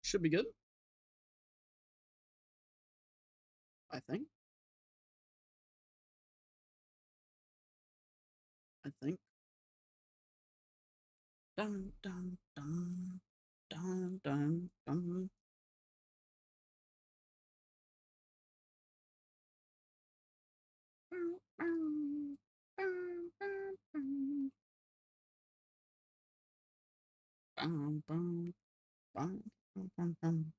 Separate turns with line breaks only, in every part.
Should be good. I think. I think. Dun dun dun dun dun dun. Bum, bum, bum, bum, bum, bum.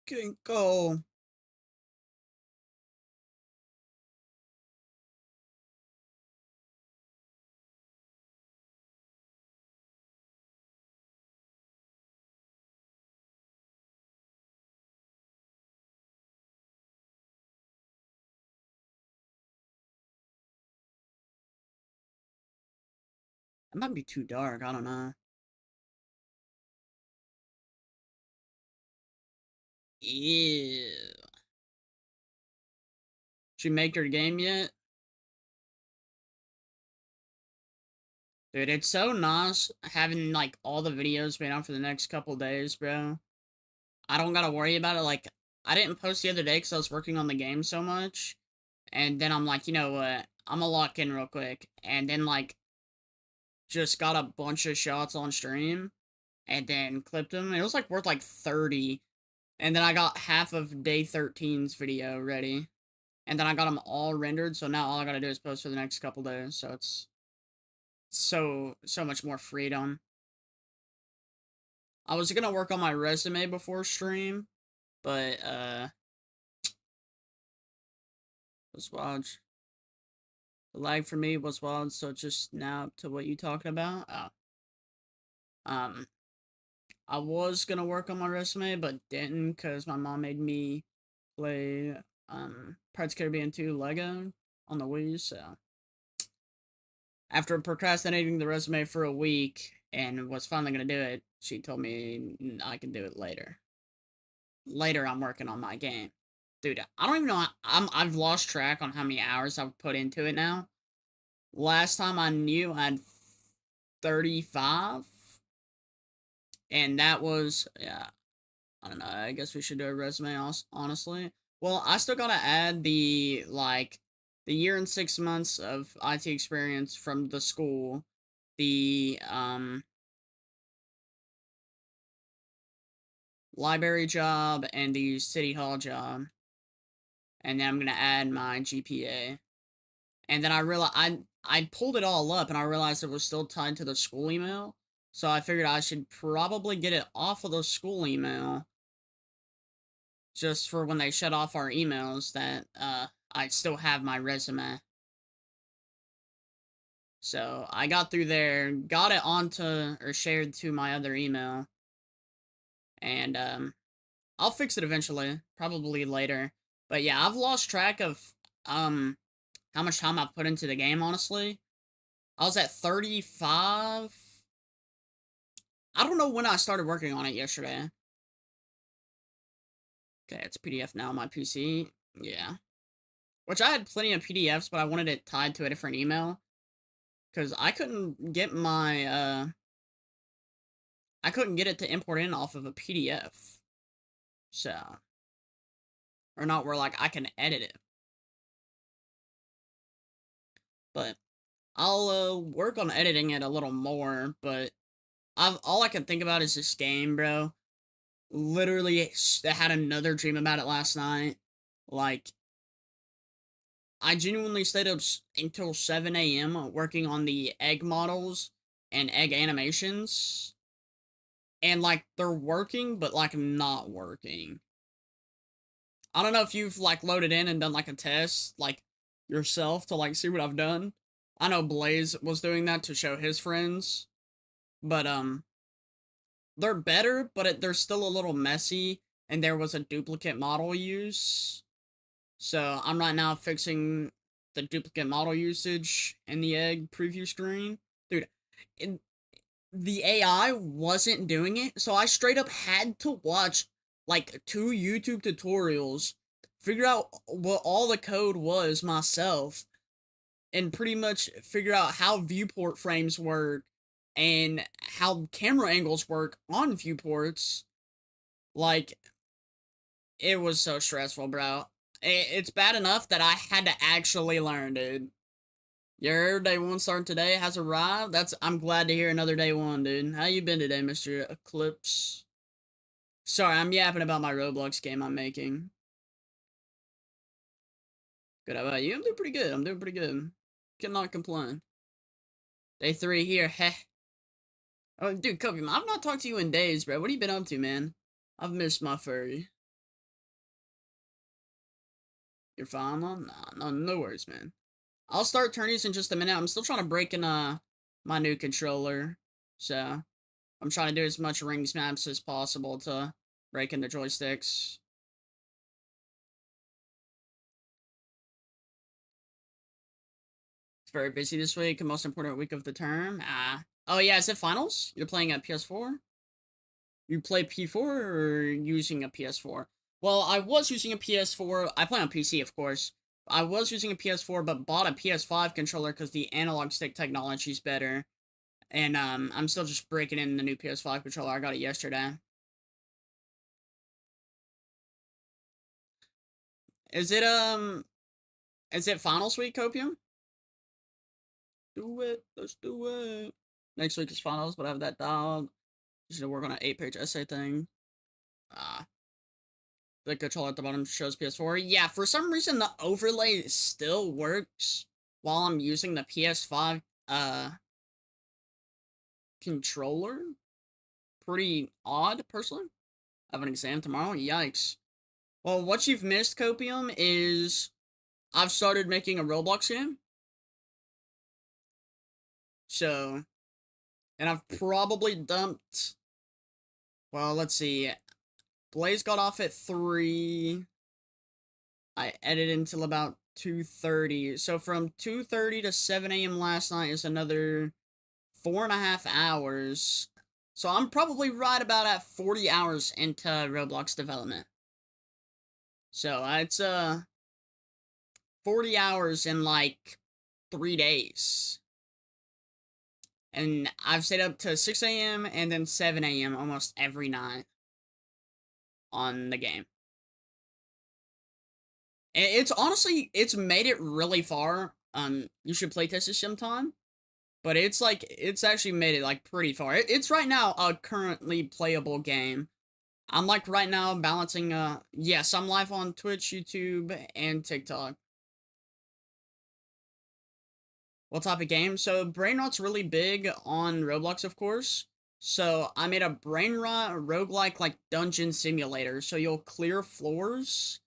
Ginkgo. It might be too dark. I don't know. Ew. Did you make your game yet? Dude, it's so nice having, like, all the videos made out for the next couple days, bro. I don't gotta worry about it. Like, I didn't post the other day because I was working on the game so much. And then I'm like, you know what? I'm gonna lock in real quick. And then, like, just got a bunch of shots on stream. And then clipped them. It was, like, worth, like, 30. And then I got half of day 13's video ready. And then I got them all rendered. So now all I gotta do is post for the next couple days. So it's so much more freedom. I was gonna work on my resume before stream, but was wild. The lag for me was wild, so just now to what you talking about. Um, I was gonna work on my resume, but didn't because my mom made me play Pirates of the Caribbean 2 Lego on the Wii. So after procrastinating the resume for a week and was finally gonna do it, she told me I can do it later. Later, I'm working on my game. Dude, I don't even know. I've lost track on how many hours I've put into it now. Last time I knew, I had 35, and that was, yeah, I don't know. I guess we should do a resume, honestly. Well, I still gotta add the, like, the year and 6 months of IT experience from the school, the library job, and the city hall job, and then I'm gonna add my GPA. And then I realized I pulled it all up and I realized it was still tied to the school email. So I figured I should probably get it off of the school email just for when they shut off our emails that I still have my resume. So I got through there, got it onto or shared to my other email, and I'll fix it eventually, probably later. But yeah, I've lost track of how much time I've put into the game, honestly. I was at 35. I don't know when I started working on it yesterday. Okay, it's PDF now on my PC. Yeah. Which I had plenty of PDFs, but I wanted it tied to a different email. Because I couldn't get my, I couldn't get it to import in off of a PDF. So. Or not where, like, I can edit it. But I'll, work on editing it a little more, but all I can think about is this game, bro. Literally, I had another dream about it last night. Like, I genuinely stayed up until 7 a.m. working on the egg models and egg animations. And, like, they're working, but, like, not working. I don't know if you've, like, loaded in and done, like, a test, like, yourself to, like, see what I've done. I know Blaze was doing that to show his friends. But, they're better, but they're still a little messy. And there was a duplicate model use. So I'm right now fixing the duplicate model usage in the egg preview screen. Dude, the AI wasn't doing it, so I straight up had to watch like 2 YouTube tutorials, figure out what all the code was myself, and pretty much figure out how viewport frames work and how camera angles work on viewports. Like, it was so stressful, bro. It's bad enough that I had to actually learn, dude. Your day one start today has arrived. I'm glad to hear another day one, dude. How you been today, Mr. Eclipse? Sorry, I'm yapping about my Roblox game I'm making. Good, how about you? I'm doing pretty good. I'm doing pretty good. Cannot complain. Day 3 here, heh. Oh, dude, Kobe, I've not talked to you in days, bro. What have you been up to, man? I've missed my furry. You're fine, man? Nah, no worries, man. I'll start tourneys in just a minute. I'm still trying to break in, my new controller. So, I'm trying to do as much rings maps as possible to break in the joysticks. It's very busy this week. Most important week of the term. Oh yeah, is it finals? You're playing at PS4? You play P4 or using a PS4? Well, I was using a PS4. I play on PC, of course. I was using a PS4, but bought a PS5 controller because the analog stick technology is better. And I'm still just breaking in the new PS5 controller. I got it yesterday. Is it finals week, Copium? Do it. Let's do it. Next week is finals, but I have that dog. Just to work on an 8-page essay thing. The controller at the bottom shows PS4. Yeah, for some reason the overlay still works while I'm using the PS5 controller. Pretty odd, personally. I have an exam tomorrow. Yikes. Well, what you've missed, Copium, is I've started making a Roblox game. So, and I've probably dumped, well, let's see. Blaze got off at 3. I edited until about 2:30. So from 2:30 to 7 a.m. last night is another 4.5 hours. So I'm probably right about at 40 hours into Roblox development. So it's 40 hours in like 3 days. And I've stayed up to 6 a.m. and then 7 a.m. almost every night on the game. And it's honestly, it's made it really far. You should playtest it sometime. But it's like, it's actually made it like pretty far. It's right now a currently playable game. I'm like right now balancing, yes, I'm live on Twitch, YouTube, and TikTok. What type of game? So Brain Rot's really big on Roblox, of course. So I made a Brain Rot roguelike like dungeon simulator. So you'll clear floors,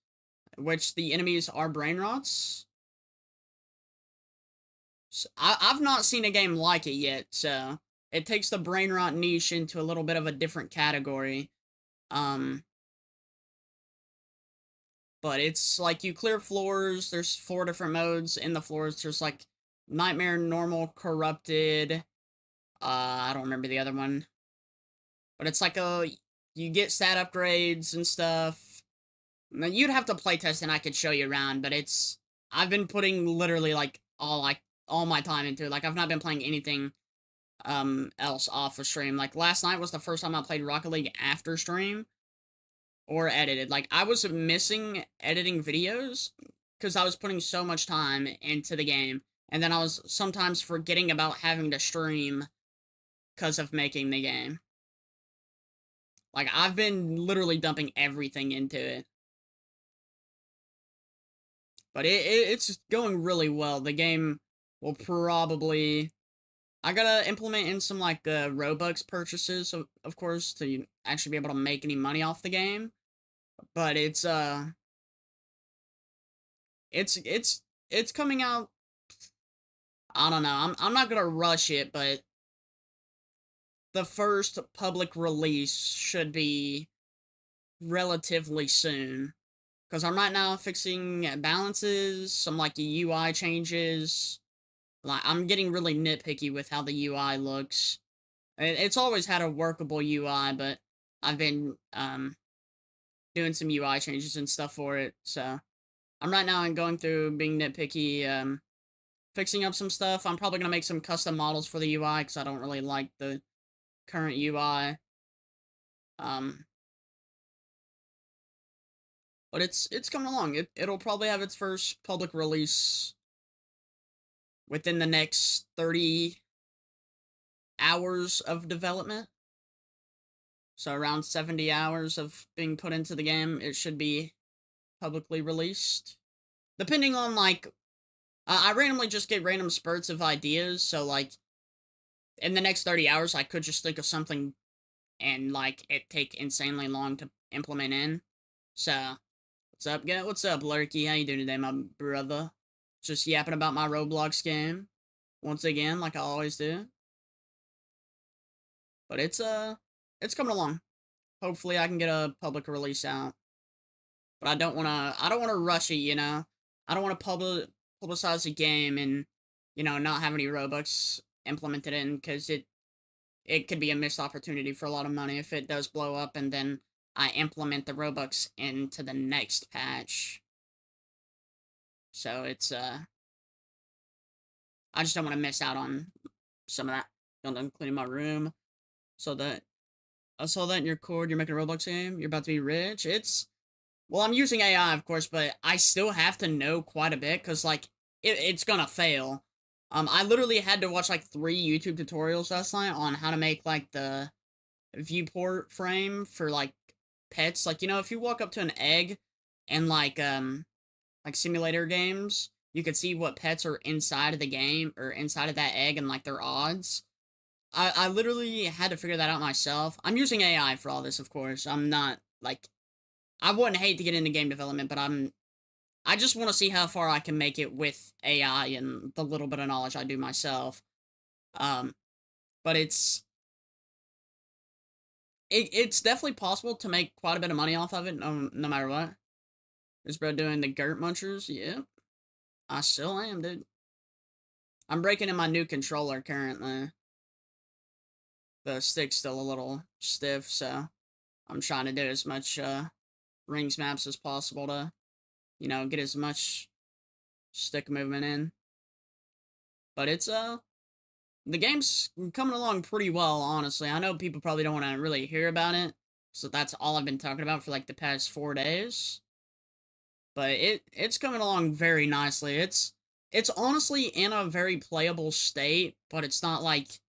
which the enemies are Brain Rots. So I've not seen a game like it yet, so it takes the Brain Rot niche into a little bit of a different category. But it's like you clear floors. There's 4 different modes in the floors. There's like Nightmare, Normal, Corrupted. I don't remember the other one. But it's like you get stat upgrades and stuff. Now, you'd have to playtest and I could show you around, but I've been putting literally like all my time into it. Like I've not been playing anything else off of stream. Like last night was the first time I played Rocket League after stream or edited. Like I was missing editing videos because I was putting so much time into the game, and then I was sometimes forgetting about having to stream because of making the game. Like I've been literally dumping everything into it. But it's going really well. The game will probably, I gotta implement in some like Robux purchases, of course, to actually be able to make any money off the game. But it's coming out. I don't know. I'm not gonna rush it, but the first public release should be relatively soon. Because I'm right now fixing balances, some like UI changes. Like I'm getting really nitpicky with how the UI looks. It's always had a workable UI, but I've been doing some UI changes and stuff for it. So I'm right now going through being nitpicky, fixing up some stuff. I'm probably gonna make some custom models for the UI because I don't really like the current UI. Um, but it's coming along. It'll probably have its first public release within the next 30 hours of development. So around 70 hours of being put into the game, it should be publicly released. Depending on, like, I randomly just get random spurts of ideas, so, like, in the next 30 hours, I could just think of something and, like, it take insanely long to implement in. So, what's up, guy? What's up, Lurky? How you doing today, my brother? Just yapping about my Roblox game. Once again, like I always do. But it's coming along. Hopefully I can get a public release out. But I don't wanna rush it, you know? I don't wanna publicize the game and, you know, not have any Robux implemented in, because it could be a missed opportunity for a lot of money if it does blow up and then I implement the Robux into the next patch. So it's, I just don't want to miss out on some of that. I'm cleaning my room. So that, I saw that in your cord, you're making a Roblox game, you're about to be rich. Well, I'm using AI, of course, but I still have to know quite a bit, because, like, it's gonna fail. I literally had to watch, like, 3 YouTube tutorials last night on how to make, like, the viewport frame for, like, pets. Like, you know, if you walk up to an egg and, like simulator games, you could see what pets are inside of the game, or inside of that egg, and, like, their odds. I literally had to figure that out myself. I'm using AI for all this, of course. I'm not, like, I wouldn't hate to get into game development, but I just want to see how far I can make it with AI and the little bit of knowledge I do myself. Um, but it's definitely possible to make quite a bit of money off of it, no matter what. This bro doing the Gert Munchers? Yep. I still am, dude. I'm breaking in my new controller currently. The stick's still a little stiff, so I'm trying to do as much rings maps as possible to, you know, get as much stick movement in. But it's the game's coming along pretty well, honestly. I know people probably don't want to really hear about it, so that's all I've been talking about for like the past 4 days. But it's coming along very nicely. It's honestly in a very playable state, but it's not like,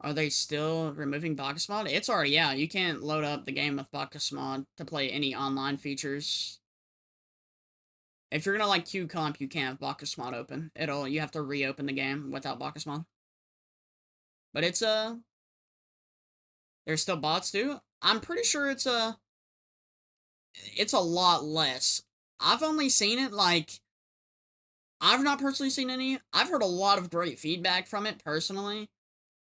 are they still removing Bacchus mod? It's already out. You can't load up the game with Bacchus mod to play any online features. If you're gonna like queue comp, you can't have Bacchus mod open. You have to reopen the game without Bacchus mod. But it's there's still bots too. I'm pretty sure it's a lot less. I've only seen it, like, I've not personally seen any. I've heard a lot of great feedback from it personally.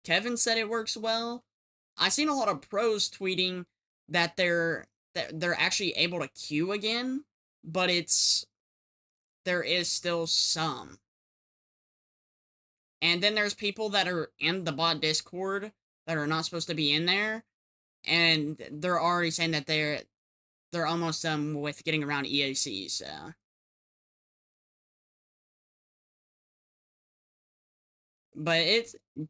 Kevin said it works well. I've seen a lot of pros tweeting that they're actually able to queue again, but there is still some. And then there's people that are in the bot Discord that are not supposed to be in there, and they're already saying that they're almost done with getting around EAC, so. But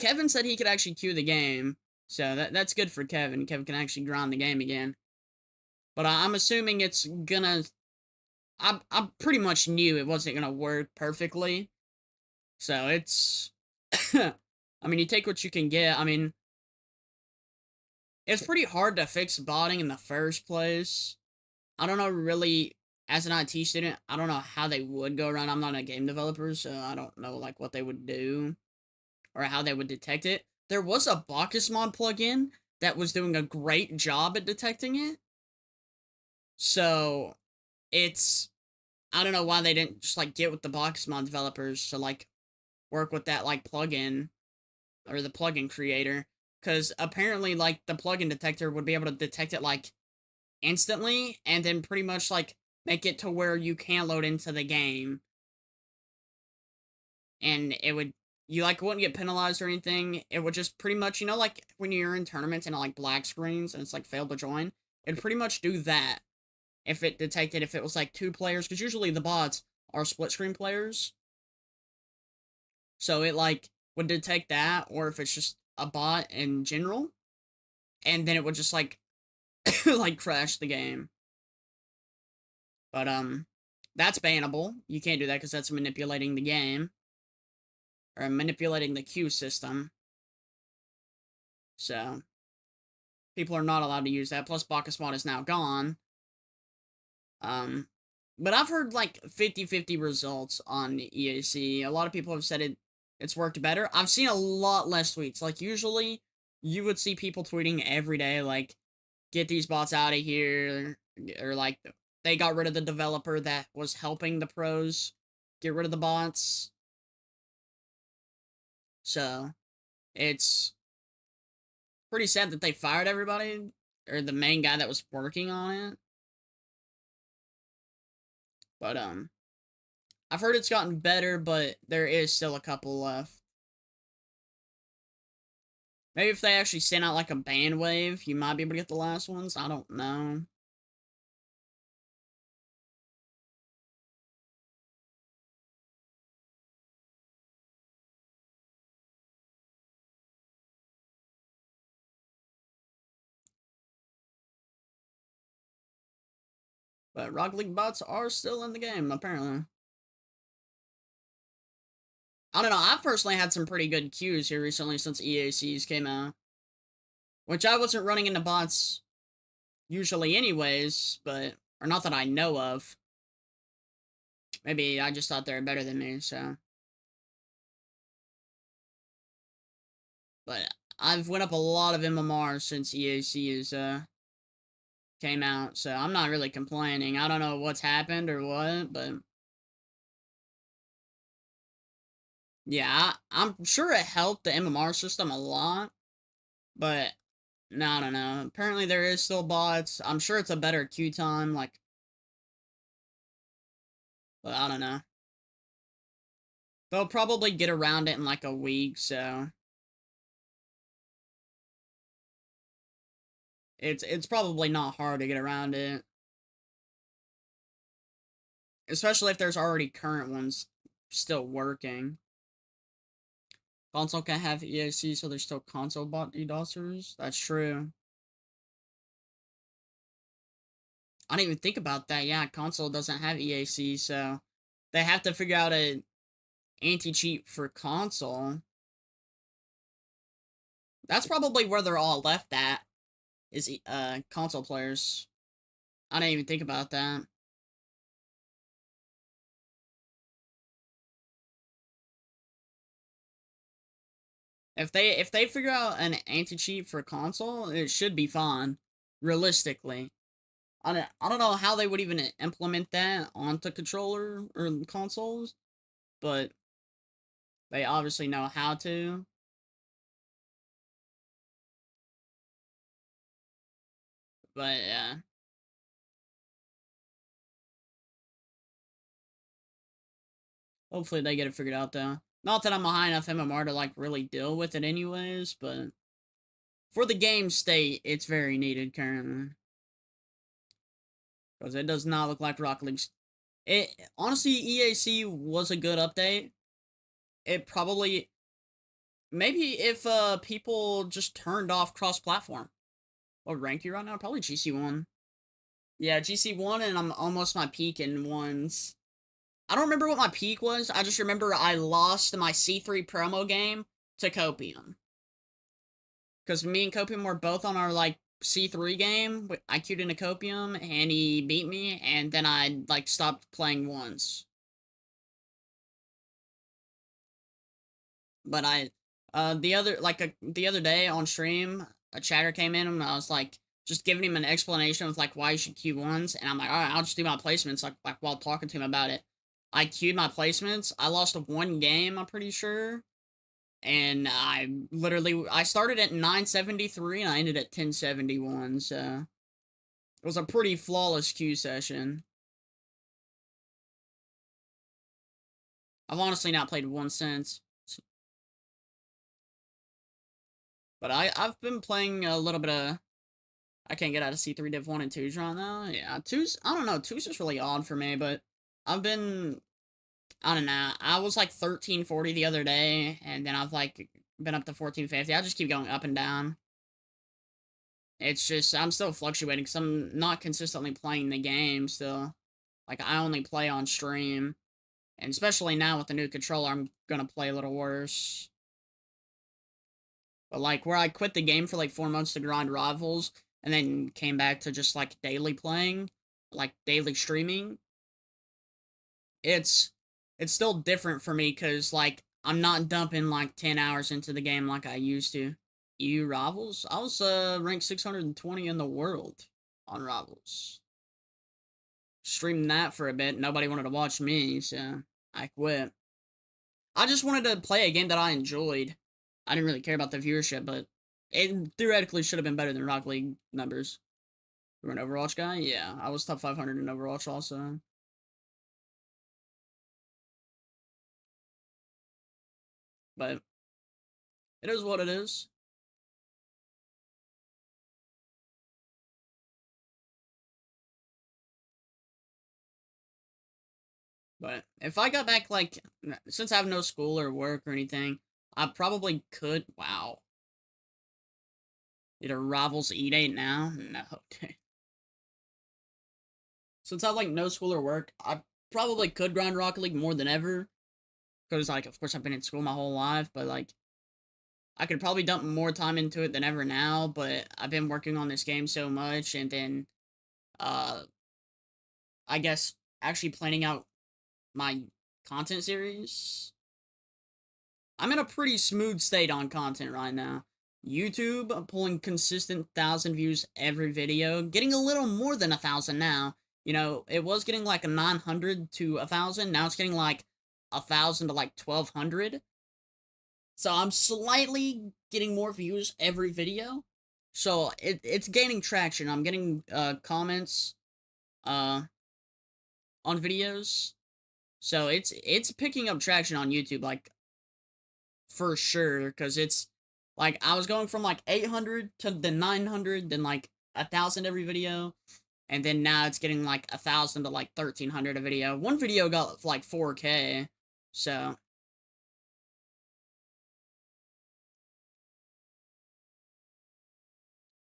Kevin said he could actually queue the game, so that's good for Kevin. Kevin can actually grind the game again. But I'm assuming it's gonna, I pretty much knew it wasn't gonna work perfectly. So it's, I mean, you take what you can get. I mean, it's pretty hard to fix botting in the first place. I don't know, really, as an IT student, I don't know how they would go around. I'm not a game developer, so I don't know, like, what they would do or how they would detect it. There was a Bacchus mod plugin that was doing a great job at detecting it. So, I don't know why they didn't just, like, get with the Bacchus mod developers to, like, work with that, like, plugin, or the plugin creator. Because apparently, like, the plugin detector would be able to detect it, like, instantly, and then pretty much, like, make it to where you can load into the game. And you, like, wouldn't get penalized or anything. It would just pretty much, you know, like, when you're in tournaments and, like, black screens and it's, like, failed to join, it'd pretty much do that if it detected if it was, like, 2 players, because usually the bots are split screen players. So it like would detect that, or if it's just a bot in general, and then it would just like like crash the game. But that's bannable. You can't do that because that's manipulating the game or manipulating the queue system. So people are not allowed to use that. Plus, Bacchus mod is now gone. But I've heard like 50-50 results on EAC. A lot of people have said it's worked better. I've seen a lot less tweets. Like usually you would see people tweeting every day like get these bots out of here, or like they got rid of the developer that was helping the pros get rid of the bots. So it's pretty sad that they fired everybody, or the main guy that was working on it. But I've heard it's gotten better, but there is still a couple left. Maybe if they actually send out like a ban wave, you might be able to get the last ones. I don't know. But Rocket League bots are still in the game, apparently. I don't know, I've personally had some pretty good queues here recently since EACs came out. Which I wasn't running into bots usually anyways, but... Or not that I know of. Maybe I just thought they were better than me, so... But I've went up a lot of MMR since EAC is, came out, so I'm not really complaining. I don't know what's happened or what, but... Yeah, I'm sure it helped the MMR system a lot, but no, I don't know. Apparently there is still bots. I'm sure it's a better queue time, like, but I don't know. They'll probably get around it in like a week, so it's probably not hard to get around it. Especially if there's already current ones still working. Console can have EAC, so there's still console bot DDoSers. That's true. I didn't even think about that. Yeah, console doesn't have EAC, so they have to figure out a anti-cheat for console. That's probably where they're all left at, is console players. I didn't even think about that. If they figure out an anti-cheat for console, it should be fine, realistically. I don't know how they would even implement that onto controller or consoles, but they obviously know how to. But yeah. Hopefully they get it figured out though. Not that I'm a high enough MMR to like really deal with it anyways, but for the game state, it's very needed currently. Because it does not look like Rocket League's... It honestly, EAC was a good update. It probably... Maybe if people just turned off cross-platform. What rank you right now? Probably GC1. Yeah, GC1, and I'm almost my peak in ones. I don't remember what my peak was. I just remember I lost my C3 promo game to Copium. Because me and Copium were both on our, like, C3 game. I queued into Copium, and he beat me, and then I, like, stopped playing once. But the other day on stream, a chatter came in, and I was, like, just giving him an explanation of, like, why you should queue ones, and I'm like, alright, I'll just do my placements, like, while talking to him about it. I queued my placements. I lost one game, I'm pretty sure. And I started at 973 and I ended at 1071, so it was a pretty flawless queue session. I've honestly not played one since. But I've been playing a little bit of... I can't get out of C3 Div 1 and 2's right now. Yeah, 2's... I don't know, 2's just really odd for me, but I've been I don't know. I was like 1340 the other day, and then I've like been up to 1450. I just keep going up and down. It's just, I'm still fluctuating because I'm not consistently playing the game still. Like, I only play on stream. And especially now with the new controller, I'm gonna play a little worse. But like, where I quit the game for like 4 months to grind rivals, and then came back to just like daily playing, like daily streaming, it's it's still different for me because like I'm not dumping like 10 hours into the game like I used to. You rivals? I was ranked 620 in the world on rivals. Streamed that for a bit. Nobody wanted to watch me, so I quit. I just wanted to play a game that I enjoyed. I didn't really care about the viewership, but it theoretically should have been better than Rocket League numbers. You were an Overwatch guy? Yeah, I was top 500 in Overwatch also. But it is what it is. But if I got back, like, since I have no school or work or anything, I probably could. Wow. Did a Rivals E8 now? No. Since I have, like, no school or work, I probably could grind Rocket League more than ever. Because, like, of course, I've been in school my whole life, but, like, I could probably dump more time into it than ever now, but I've been working on this game so much, and then, uh, I guess, actually planning out my content series. I'm in a pretty smooth state on content right now. YouTube, I'm pulling consistent 1,000 views every video, getting a little more than 1,000 now. You know, it was getting like a 900 to 1,000. Now it's getting like 1,000 to like 1,200. So I'm slightly getting more views every video. So it's gaining traction. I'm getting comments uh on videos. So it's picking up traction on YouTube, like, for sure, because it's like I was going from like 800 to then 900, then like 1,000 every video, and then now it's getting like 1,000 to like 1,300 a video. One video got like 4K, so.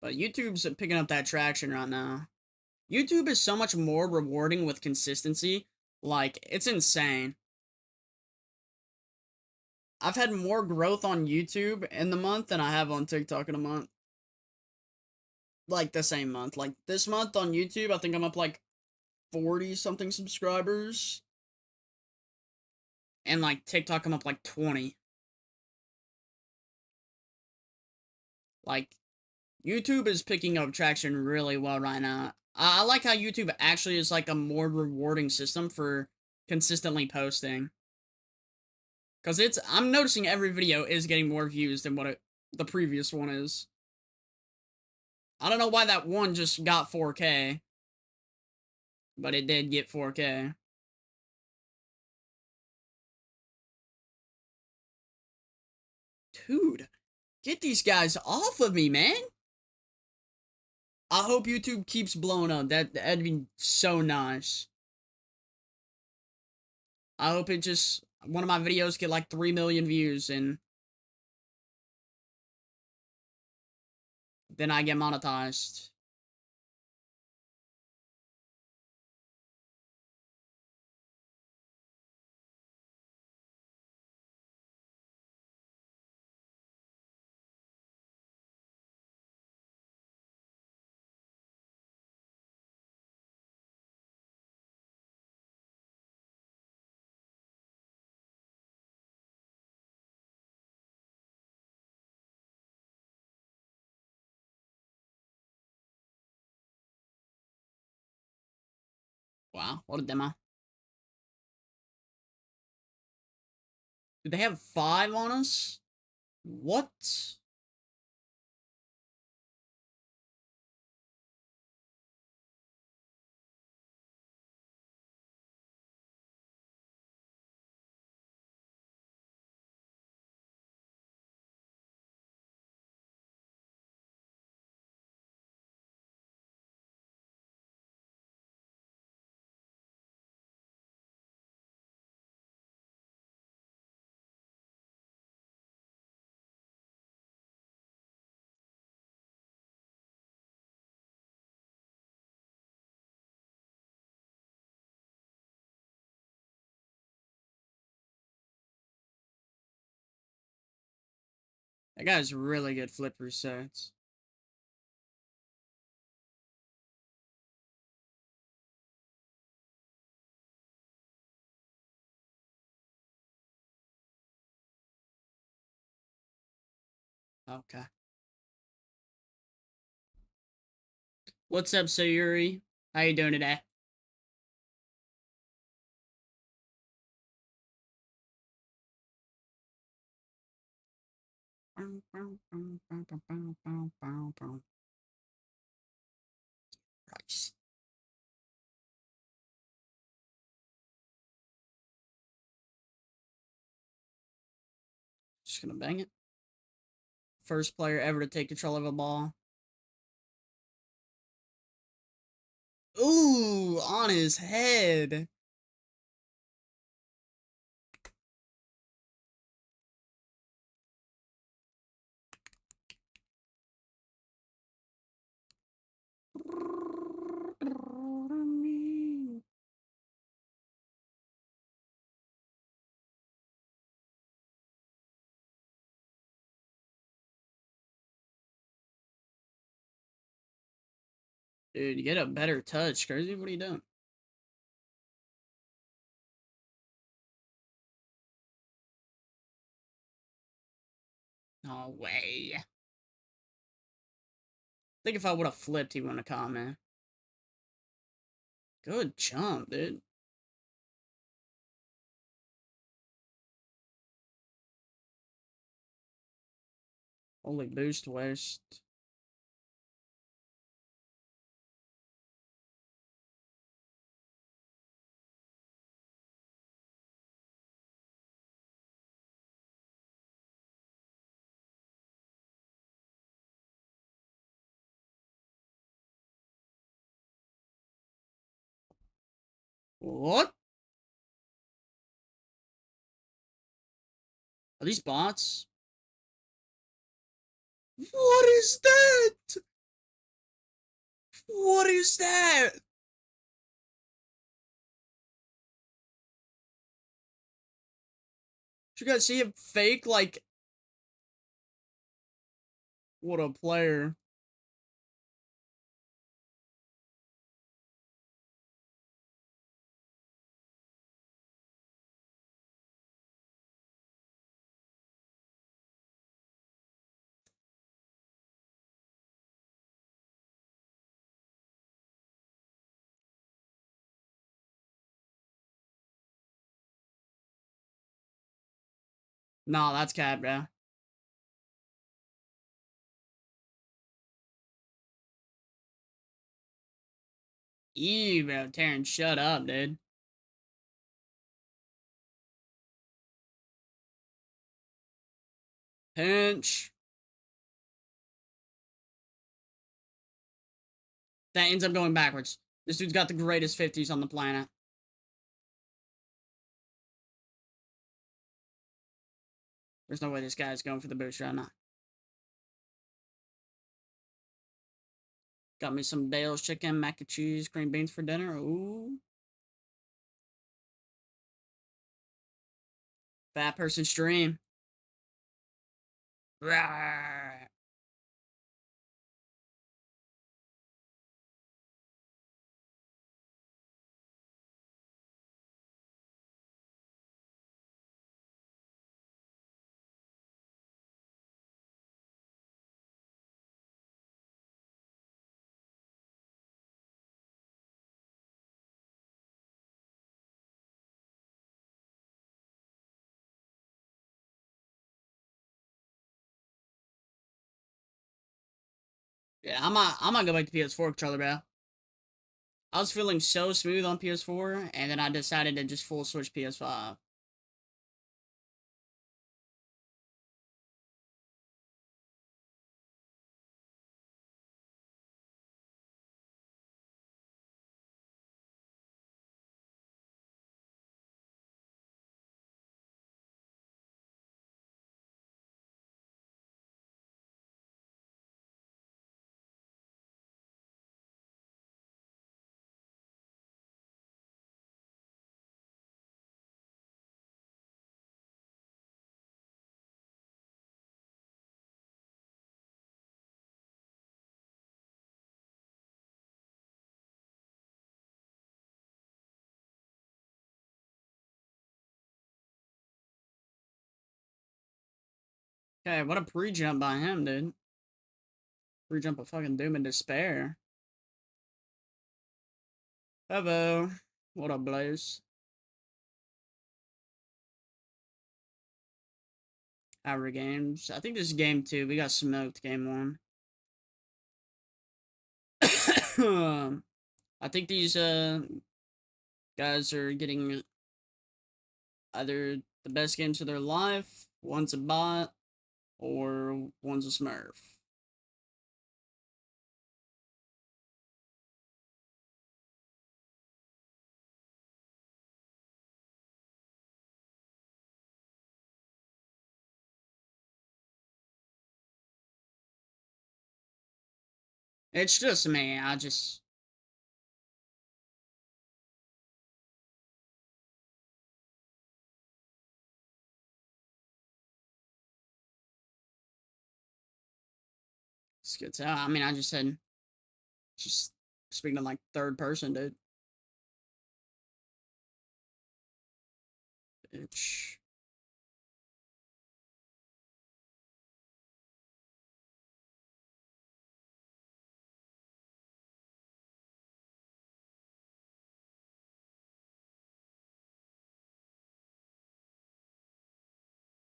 But YouTube's picking up that traction right now. YouTube is so much more rewarding with consistency. Like, it's insane. I've had more growth on YouTube in the month than I have on TikTok in a month. Like, the same month. Like, this month on YouTube, I think I'm up like 40 something subscribers. And like TikTok, I'm up like 20. Like, YouTube is picking up traction really well right now. I like how YouTube actually is like a more rewarding system for consistently posting. Because I'm noticing every video is getting more views than what the previous one is. I don't know why that one just got 4K, but it did get 4K. Dude, get these guys off of me, man. I hope YouTube keeps blowing up. That'd be so nice. I hope it just one of my videos get like 3 million views and then I get monetized. Wow, what a demo. Did they have 5 on us? What? That guy's really good flip resets. Okay. What's up, Sayuri? How you doing today? Rice. Just gonna bang it. First player ever to take control of a ball. Ooh, on his head. Dude, you get a better touch, Crazy. What are you doing? No way. I think if I would have flipped, he wouldn't have caught me. Good jump, dude. Holy boost waste. What? Are these bots? What is that? What is that? Did you guys see him fake, like... What a player. Nah, that's cat, bro. Ew, bro. Taryn, shut up, dude. Pinch. That ends up going backwards. This dude's got the greatest 50s on the planet. There's no way this guy's going for the boost right now. Got me some Dale's chicken, mac and cheese, green beans for dinner. Ooh. Fat person stream. Rawr. Yeah, I'm gonna go back to PS4 controller, bro. I was feeling so smooth on PS4, and then I decided to just full switch PS5. Okay, what a pre-jump by him, dude. Pre-jump of fucking Doom and Despair. Hello. What up, Blaze? Our games. I think this is game 2. We got smoked game 1. I think these guys are getting either the best games of their life, one's a bot, or one's a smurf. It's just me, I just... It's good. I mean, I just said... Just speaking in like third person, dude. Bitch.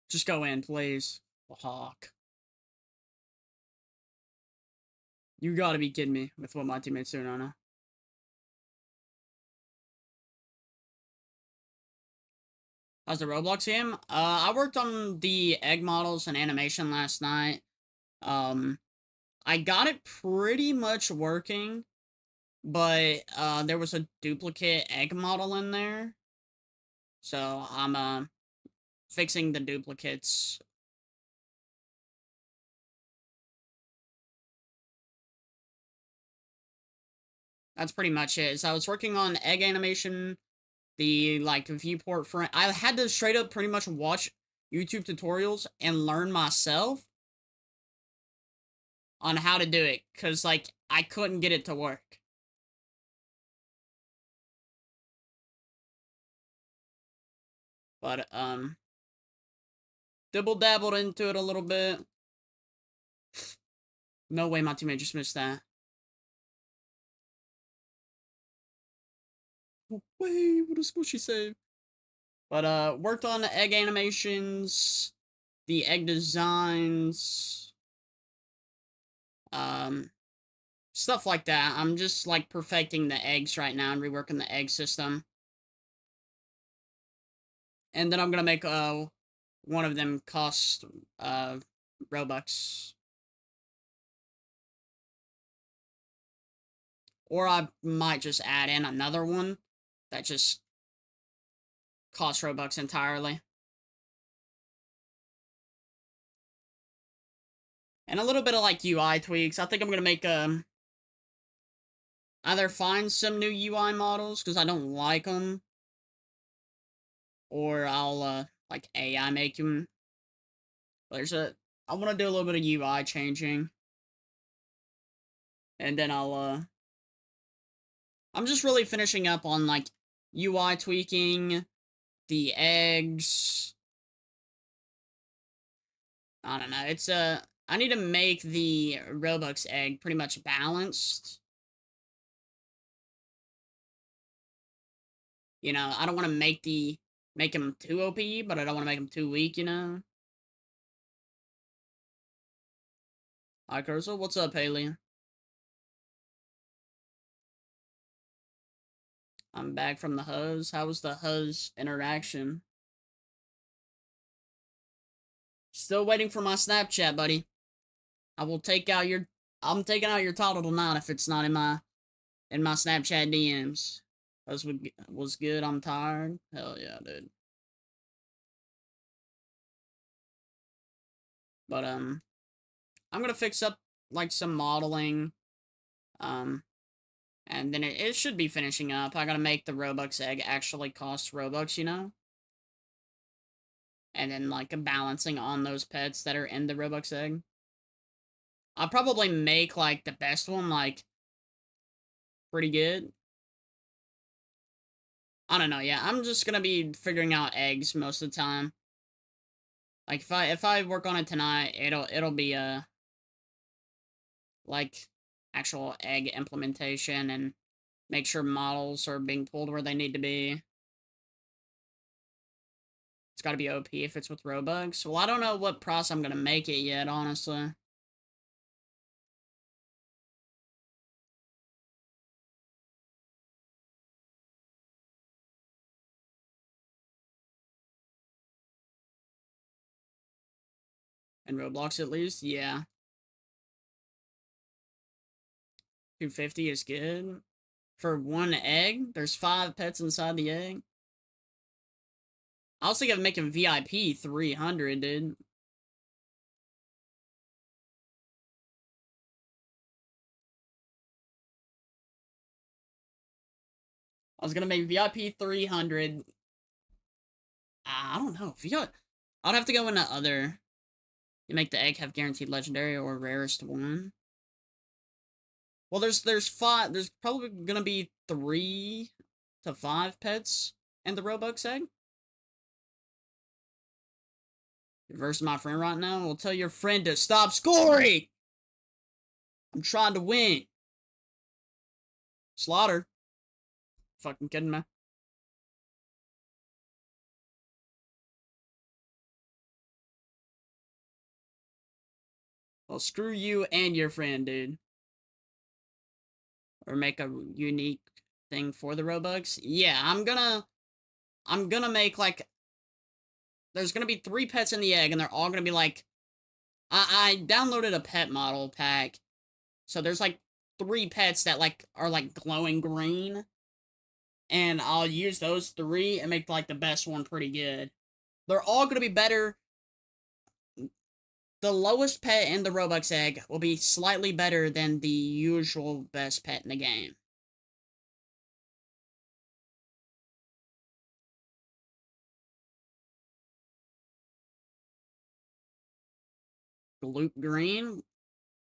Just go in, please. Hawk. You gotta be kidding me with what my teammates doing right now. How's the Roblox game? I worked on the egg models and animation last night. I got it pretty much working, but there was a duplicate egg model in there. So I'm fixing the duplicates. That's pretty much it. So I was working on egg animation, the like viewport frame. I had to straight up pretty much watch YouTube tutorials and learn myself on how to do it, because like I couldn't get it to work. But dibble dabbled into it a little bit. No way my teammate just missed that. No way, what a squishy save. But worked on the egg animations, the egg designs, stuff like that. I'm just like perfecting the eggs right now and reworking the egg system. And then I'm gonna make one of them cost Robux. Or I might just add in another one that just costs Robux entirely. And a little bit of like UI tweaks. I think I'm gonna make either find some new UI models because I don't like them, or I'll like AI make them. I want to do a little bit of UI changing, and then I'm just really finishing up on like UI tweaking, the eggs. I don't know. It's I need to make the Robux egg pretty much balanced. You know, I don't want to make him too OP, but I don't want to make him too weak, you know? Hi, Cursor. What's up, Haley? I'm back from the Huzz. How was the Huzz interaction? Still waiting for my Snapchat, buddy. I will take out your... I'm taking out your title tonight if it's not in my Snapchat DMs. Huzz was good. I'm tired. Hell yeah, dude. But, I'm gonna fix up, like, some modeling. And then it should be finishing up. I gotta make the Robux egg actually cost Robux, you know? And then, like, a balancing on those pets that are in the Robux egg. I'll probably make, like, the best one, like, pretty good. I don't know, yeah. I'm just gonna be figuring out eggs most of the time. Like if I work on it tonight, it'll be like actual egg implementation and make sure models are being pulled where they need to be. It's got to be OP if it's with Robux. Well, I don't know what process I'm gonna make it yet, honestly. In Roblox, at least, yeah. 250 is good. For one egg, there's 5 pets inside the egg. I was thinking of making VIP 300, dude. I was gonna make VIP 300. I don't know. I'd have to go into other. You make the egg have guaranteed legendary or rarest one. Well, there's 5. There's probably gonna be 3 to 5 pets in the Robux egg. You're versing my friend right now. Well, tell your friend to stop scoring. I'm trying to win. Slaughter. Fucking kidding me? Well, screw you and your friend, dude. Or make a unique thing for the Robux. Yeah, I'm gonna make like there's gonna be 3 pets in the egg, and they're all gonna be like I downloaded a pet model pack. So there's like 3 pets that like are like glowing green. And I'll use those 3 and make like the best one pretty good. They're all gonna be better. The lowest pet in the Robux egg will be slightly better than the usual best pet in the game. Gloop green.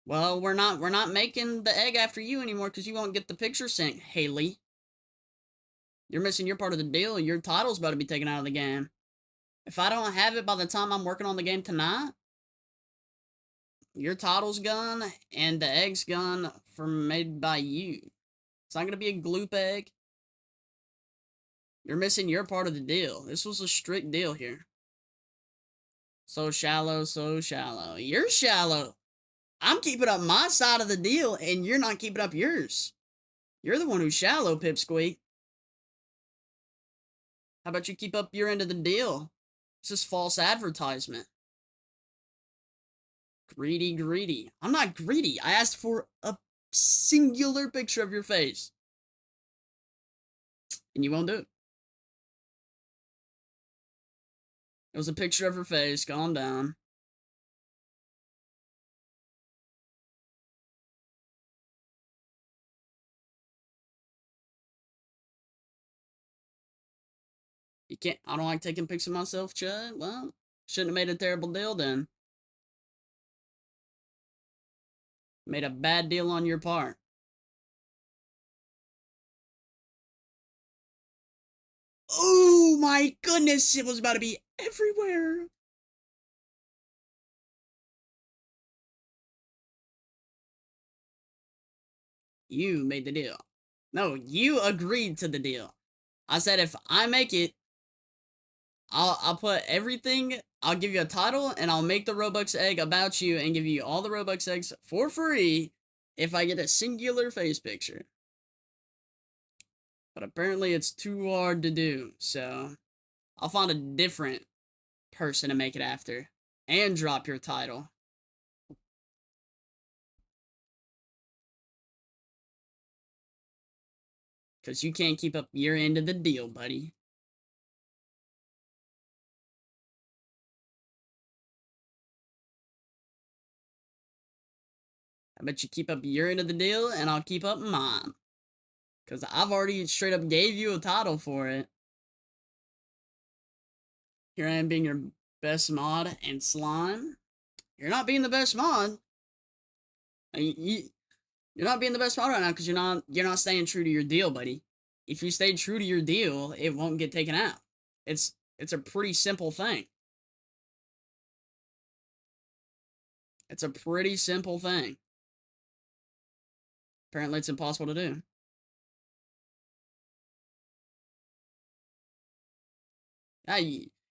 Well, we're not making the egg after you anymore because you won't get the picture sent, Haley. You're missing your part of the deal. Your title's about to be taken out of the game. If I don't have it by the time I'm working on the game tonight, your title's gone and the egg's gone from made by you. It's not gonna be a gloop egg. You're missing your part of the deal. This was a strict deal here. So shallow, so shallow. You're shallow. I'm keeping up my side of the deal, and you're not keeping up yours. You're the one who's shallow, Pipsqueak. How about you keep up your end of the deal? This is false advertisement. Greedy, greedy. I'm not greedy. I asked for a singular picture of your face. And you won't do it. It was a picture of her face. Calm down. You can't. I don't like taking pics of myself, Chud. Well, shouldn't have made a terrible deal then. Made a bad deal on your part. Oh my goodness, it was about to be everywhere. You made the deal. No, you agreed to the deal. I said if I make it, I'll put everything. I'll give you a title, and I'll make the Robux egg about you, and give you all the Robux eggs for free if I get a singular face picture. But apparently, it's too hard to do. So I'll find a different person to make it after, and drop your title. Because you can't keep up your end of the deal, buddy. I bet you keep up your end of the deal, and I'll keep up mine. Because I've already straight up gave you a title for it. Here I am being your best mod and slime. You're not being the best mod. You're not being the best mod right now because you're not staying true to your deal, buddy. If you stay true to your deal, it won't get taken out. It's a pretty simple thing. It's a pretty simple thing. Apparently, it's impossible to do. Yeah,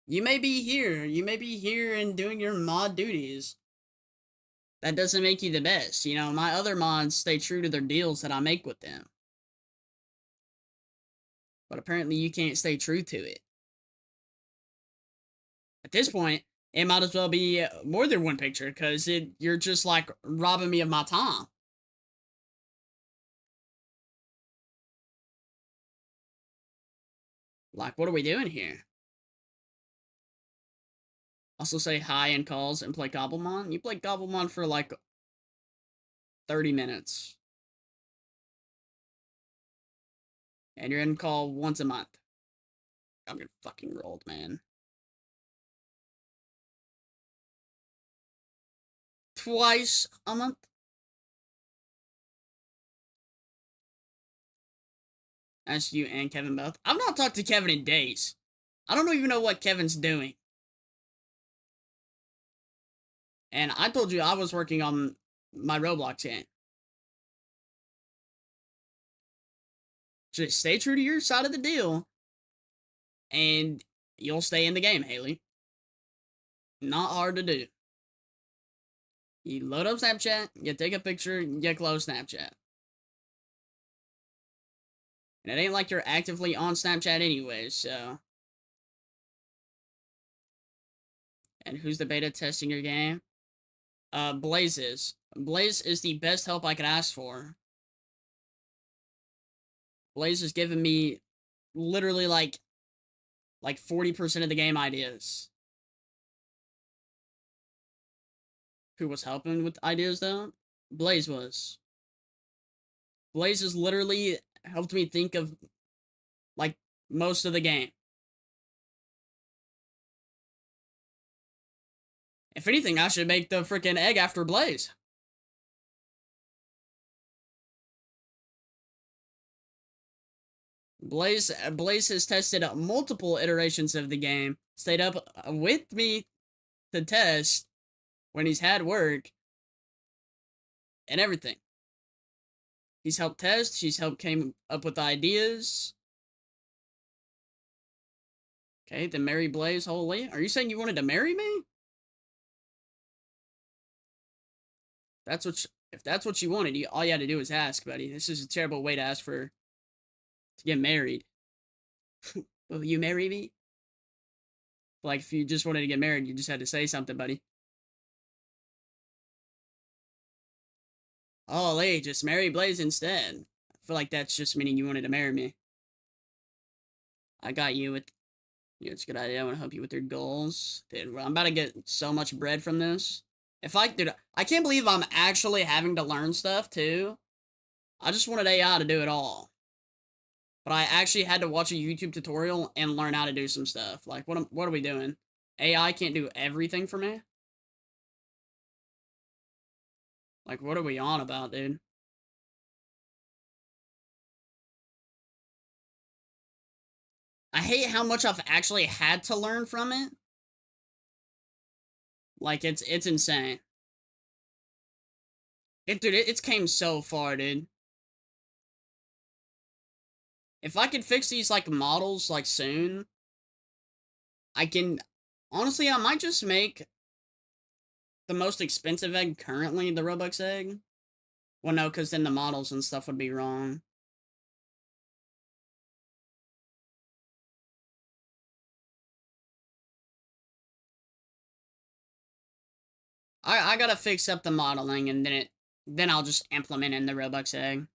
you may be here. You may be here and doing your mod duties. That doesn't make you the best. You know, my other mods stay true to their deals that I make with them. But apparently, you can't stay true to it. At this point, it might as well be more than one picture, because you're just, like, robbing me of my time. Like, what are we doing here? Also say hi in calls and play Gobblemon? You play Gobblemon for, like, 30 minutes. And you're in call once a month. I'm getting fucking rolled, man. Twice a month? That's you and Kevin both. I've not talked to Kevin in days. I don't even know what Kevin's doing. And I told you I was working on my Roblox game. Just stay true to your side of the deal, and you'll stay in the game, Haley. Not hard to do. You load up Snapchat, you take a picture, you close Snapchat. And it ain't like you're actively on Snapchat anyway, so. And who's the beta testing your game? Blaze is. Blaze is the best help I could ask for. Blaze has given me literally like 40% of the game ideas. Who was helping with ideas though? Blaze was. Blaze has literally helped me think of like most of the game. If anything, I should make the freaking egg after Blaze. Blaze has tested multiple iterations of the game, stayed up with me to test when he's had work and everything. He's helped test, she's helped came up with ideas. Okay, then marry Blaze wholly. Are you saying you wanted to marry me? That's what if that's what you wanted, all you had to do was ask, buddy. This is a terrible way to ask to get married. Will you marry me? Like, if you just wanted to get married, you just had to say something, buddy. Oh, hey, just marry Blaze instead. I feel like that's just meaning you wanted to marry me. I got you with... Yeah, it's a good idea. I want to help you with your goals. Dude, I'm about to get so much bread from this. Dude, I can't believe I'm actually having to learn stuff, too. I just wanted AI to do it all. But I actually had to watch a YouTube tutorial and learn how to do some stuff. Like, what are we doing? AI can't do everything for me? Like, what are we on about, dude? I hate how much I've actually had to learn from it. Like, it's insane. Dude, it's came so far, dude. If I could fix these, like, models, like, soon, I can... Honestly, I might just make the most expensive egg currently the Robux egg. Well, no, because then the models and stuff would be wrong. I gotta fix up the modeling, and then I'll just implement in the Robux egg.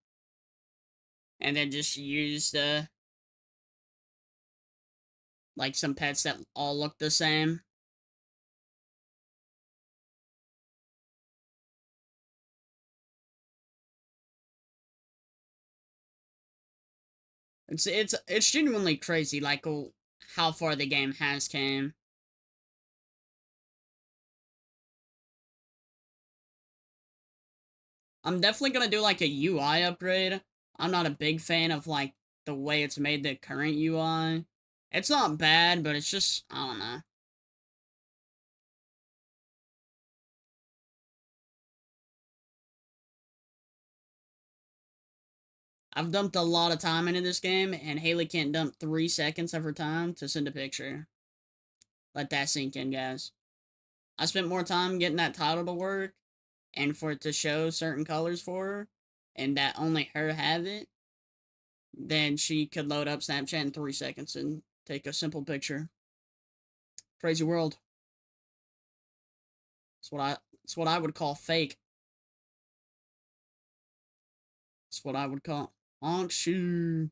And then just use the... like, some pets that all look the same. It's genuinely crazy, like, how far the game has came. I'm definitely gonna do, like, a UI upgrade. I'm not a big fan of, like, the way it's made the current UI. It's not bad, but it's just, I don't know. I've dumped a lot of time into this game, and Haley can't dump 3 seconds of her time to send a picture. Let that sink in, guys. I spent more time getting that title to work, and for it to show certain colors for her, and that only her have it, then she could load up Snapchat in 3 seconds and take a simple picture. Crazy world. It's what I would call fake. It's what I would call shoe.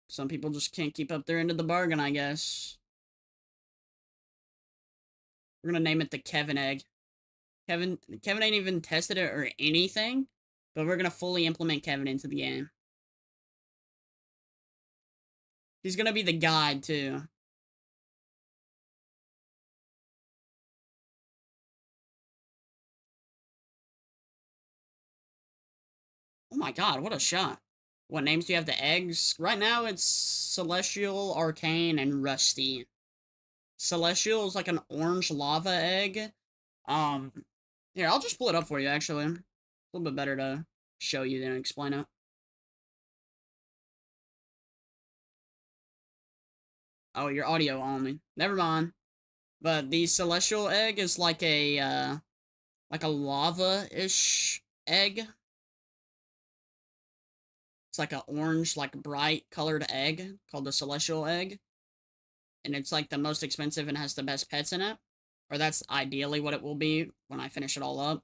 Some people just can't keep up their end of the bargain, I guess. We're gonna name it the Kevin egg. Kevin ain't even tested it or anything, but we're gonna fully implement Kevin into the game. He's gonna be the guide too. Oh my god, what a shot. What names do you have the eggs? Right now it's Celestial, Arcane, and Rusty. Celestial is like an orange lava egg. Here, I'll just pull it up for you, actually. It's a little bit better to show you than explain it. Oh, your audio only. Never mind. But the Celestial egg is like a lava-ish egg. It's like an orange, like bright colored egg called the Celestial egg. And it's like the most expensive and has the best pets in it. Or that's ideally what it will be when I finish it all up.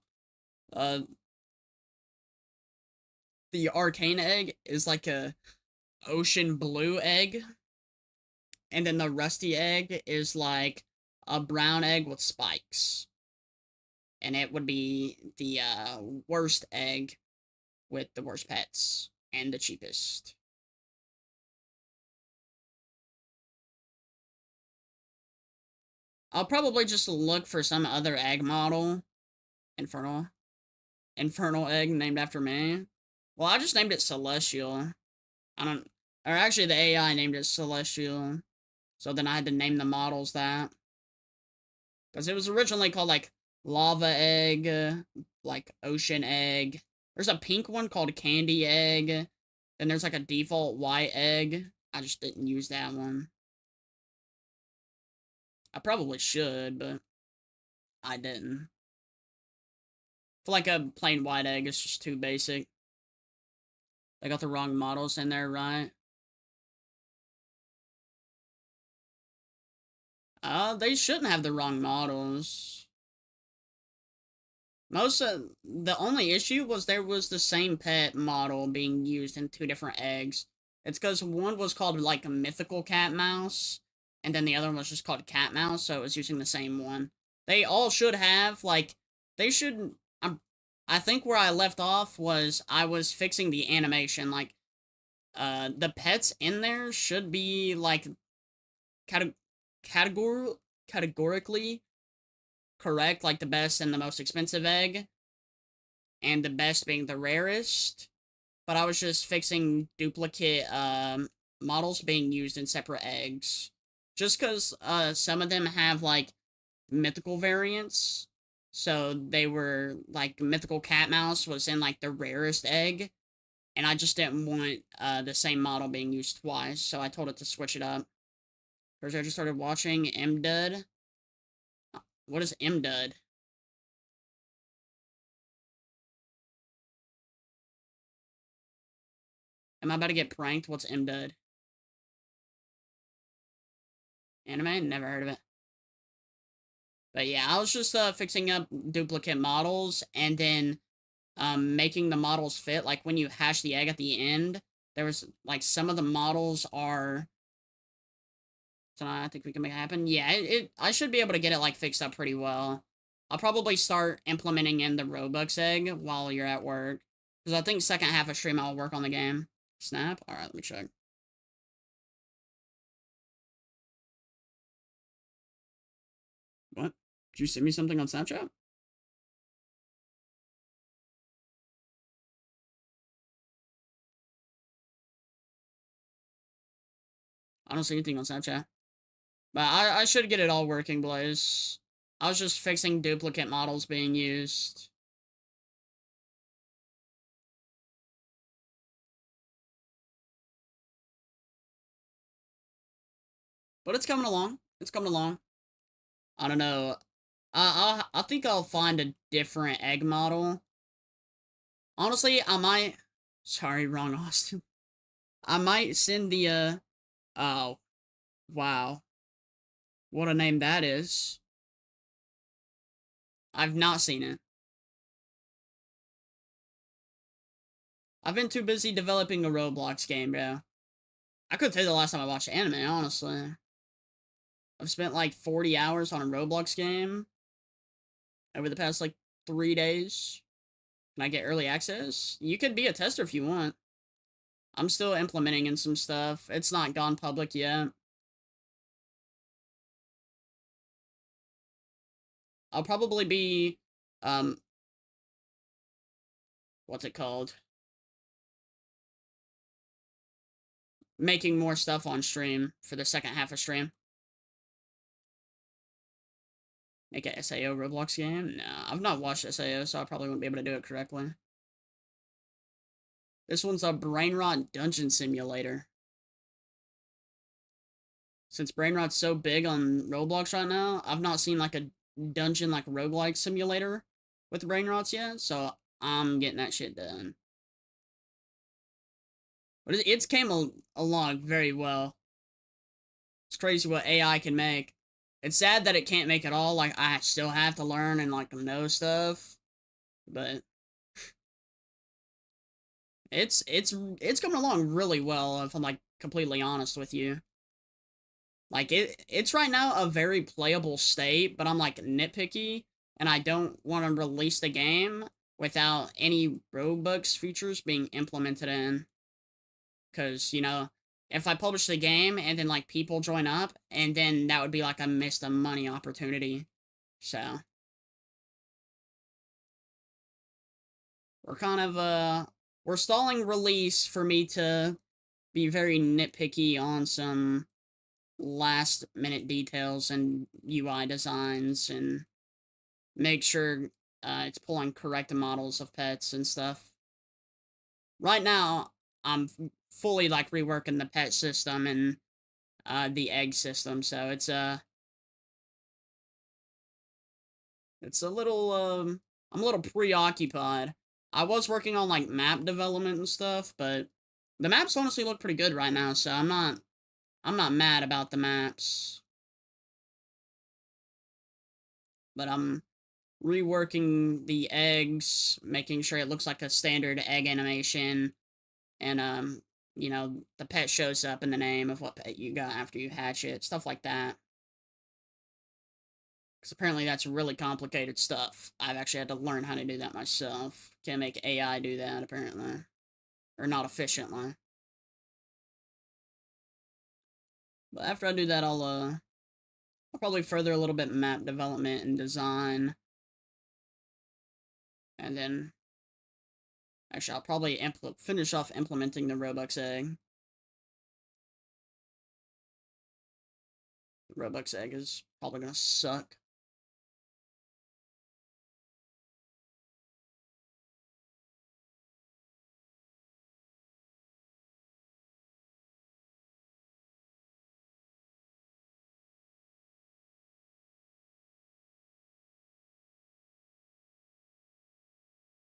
The Arcane egg is like a ocean blue egg. And then the Rusty egg is like a brown egg with spikes. And it would be the worst egg with the worst pets and the cheapest. I'll probably just look for some other egg model. Infernal egg named after me. Well, I just named it Celestial. Or actually the AI named it Celestial. So then I had to name the models that. Because it was originally called like Lava Egg, like Ocean Egg. There's a pink one called Candy Egg. Then there's like a default white egg. I just didn't use that one. I probably should, but I didn't. For like a plain white egg, it's just too basic. They got the wrong models in there, right? They shouldn't have the wrong models. The only issue was there was the same pet model being used in 2 different eggs. It's because one was called like a mythical cat mouse, and then the other one was just called cat mouse, so it was using the same one. They all should have, like, they should, I think where I left off was I was fixing the animation, like, the pets in there should be, like, categorically correct, like the best and the most expensive egg, and the best being the rarest, but I was just fixing duplicate, models being used in separate eggs. Just because, some of them have, like, mythical variants, so they were, like, mythical cat mouse was in, like, the rarest egg, and I just didn't want, the same model being used twice, so I told it to switch it up. First, I just started watching MDud. What is MDud? Am I about to get pranked? What's MDud? Anime? Never heard of it. But yeah, I was just fixing up duplicate models and then making the models fit. Like when you hash the egg at the end, there was like some of the models are. So I think we can make it happen. Yeah, I should be able to get it like fixed up pretty well. I'll probably start implementing in the Robux egg while you're at work. Because I think second half of stream I'll work on the game. Snap? Alright, let me check. What? Did you send me something on Snapchat? I don't see anything on Snapchat. But I should get it all working, Blaze. I was just fixing duplicate models being used. but it's coming along. It's coming along. I don't know. I think I'll find a different egg model. Honestly, I might. Sorry, wrong Austin. I might send the Oh, wow, what a name that is. I've not seen it. I've been too busy developing a Roblox game, bro. I couldn't tell you the last time I watched anime, honestly. I've spent like 40 hours on a Roblox game over the past like 3 days. Can I get early access? You could be a tester if you want. I'm still implementing in some stuff. It's not gone public yet. I'll probably be, um, what's it called? Making more stuff on stream for the second half of stream. Make a SAO Roblox game? No, I've not watched SAO, so I probably wouldn't be able to do it correctly. This one's a Brainrot Dungeon Simulator. Since Brainrot's so big on Roblox right now, I've not seen like a dungeon like roguelike simulator with Brainrots yet, so I'm getting that shit done. But it's came along very well. It's crazy what AI can make. It's sad that it can't make it all. Like, I still have to learn and like know stuff, but it's coming along really well. If I'm like completely honest with you, like it's right now a very playable state, but I'm like nitpicky, and I don't want to release the game without any Robux features being implemented in. Because, you know, if I publish the game and then, like, people join up, and then that would be like a missed money opportunity. So, we're kind of, we're stalling release for me to be very nitpicky on some last minute details and UI designs and make sure it's pulling correct models of pets and stuff. Right now, I'm fully like reworking the pet system and the egg system, so it's a little I'm a little preoccupied. I was working on like map development and stuff, but the maps honestly look pretty good right now, so I'm not mad about the maps. But I'm reworking the eggs, making sure it looks like a standard egg animation, and you know, the pet shows up in the name of what pet you got after you hatch it, stuff like that. Because apparently that's really complicated stuff. I've actually had to learn how to do that myself. Can't make AI do that, apparently. Or not efficiently. But after I do that, I'll probably further a little bit map development and design. And then, actually, I'll probably finish off implementing the Robux egg. The Robux egg is probably gonna suck.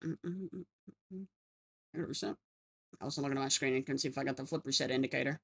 Mm -mm -mm -mm. 100%. I was looking at my screen and couldn't see if I got the flip reset indicator.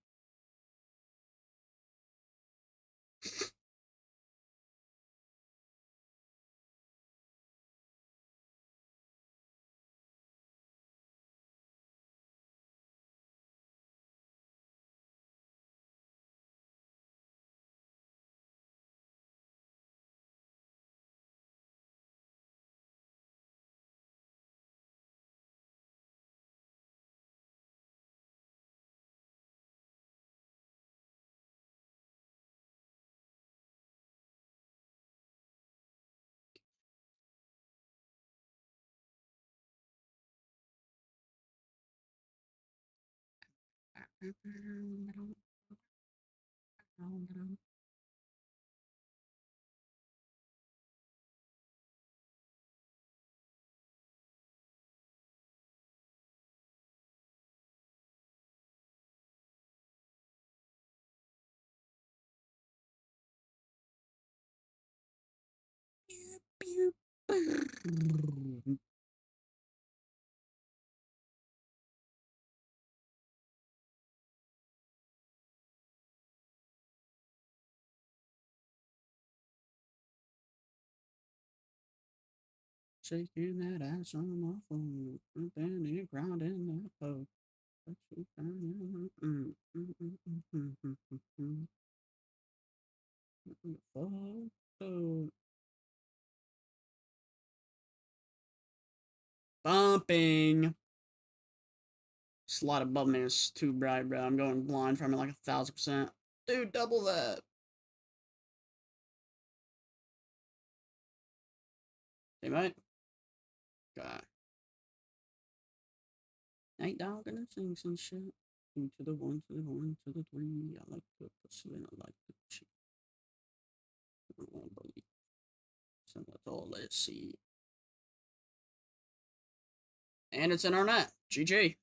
Shaking that ass on my phone, and grounding that pole. Bumping. Slot above me is too bright, bro. I'm going blind from it like 1,000%. Dude, double that. Hey, mate. God. Night dog and sing some shit. Two to the one, to the one, to the three. I like the pussy and I like the cheek. I don't want to believe. So that's all. Let's see. And it's in our net. GG.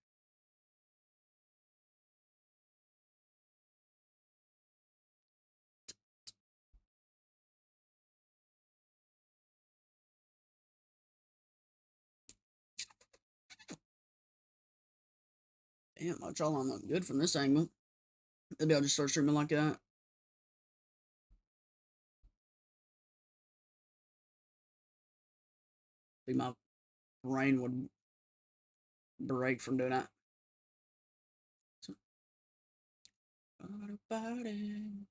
Damn, my jawline look good from this angle. Maybe I'll just start streaming like that. I think my brain would break from doing that. So, about it.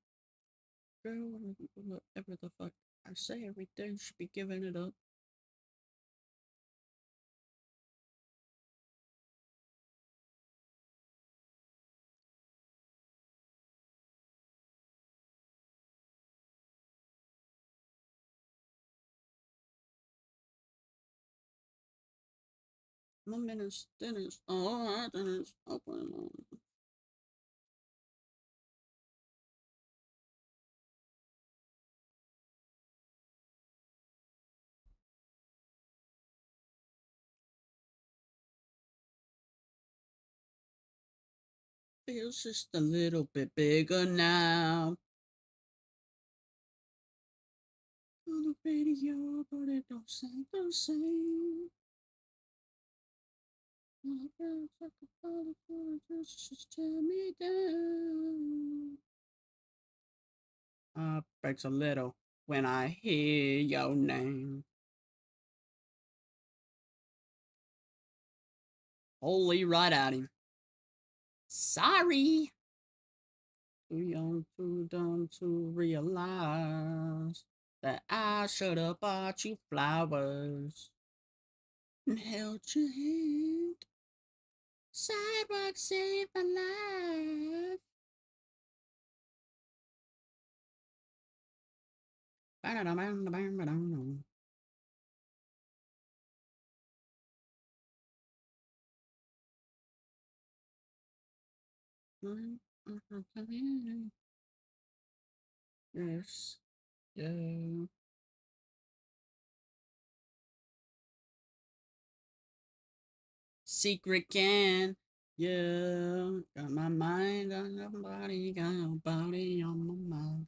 Girl, whatever the fuck I say every day, should be giving it up. My minutes, dinners, alright, dinners, open. Feels just a little bit bigger now. On the radio, but it don't sound the same. My friends talk about it, just tear me down. Breaks a little when I hear your name. Holy right at him. Sorry. Too young, too dumb to realize that I should have bought you flowers and held your hand. Sidewalk saved my life. Yes, yeah. Secret can. Yeah, got my mind on your body, got your body on my mind.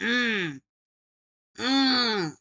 Mm, mm.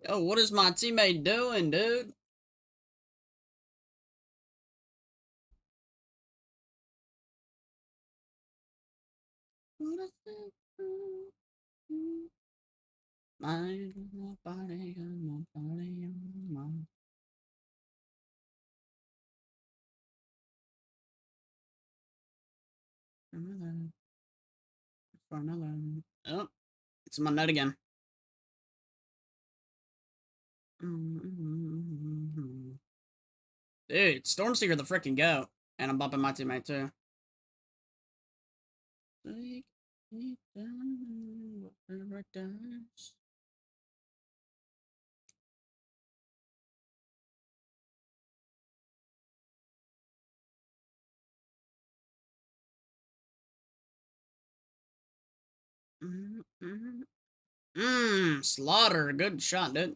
Yo, what is my teammate doing, dude? What is it? Mind on my body, on my body, on my mind. Another, for another. Oh, it's in my net again. Dude, Stormseeker the frickin' goat. And I'm bumping my teammate too. Take me down, whatever it does. Slaughter. Good shot, dude.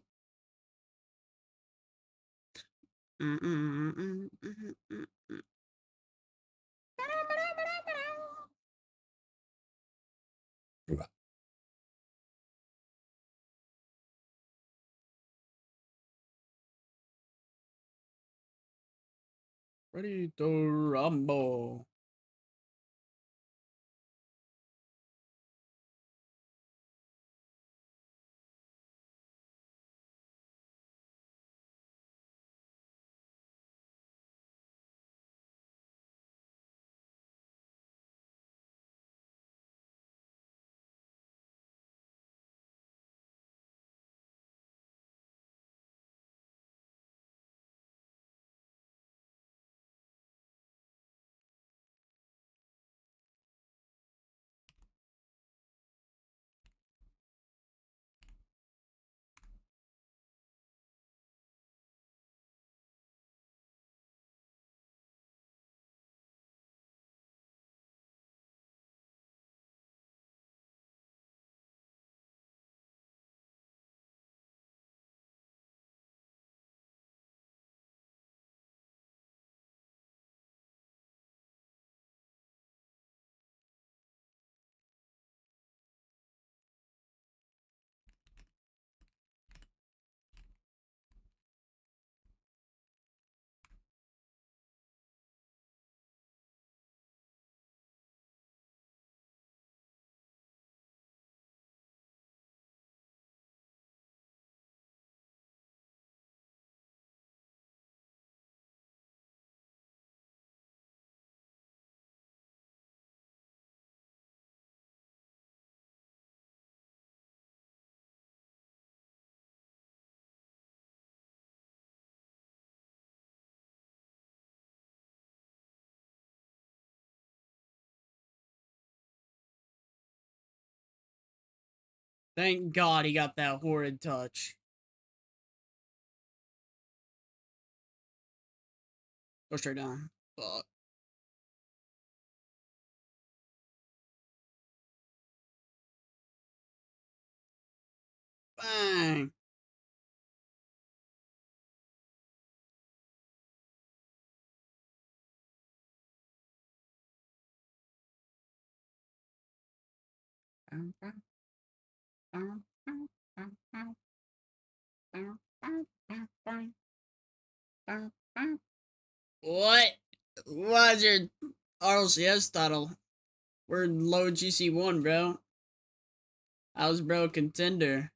Ready to rumble. Thank God he got that horrid touch. Go straight down. Fuck. Bang. What? What's your RLCS title? We're low GC1, bro. How's bro a contender?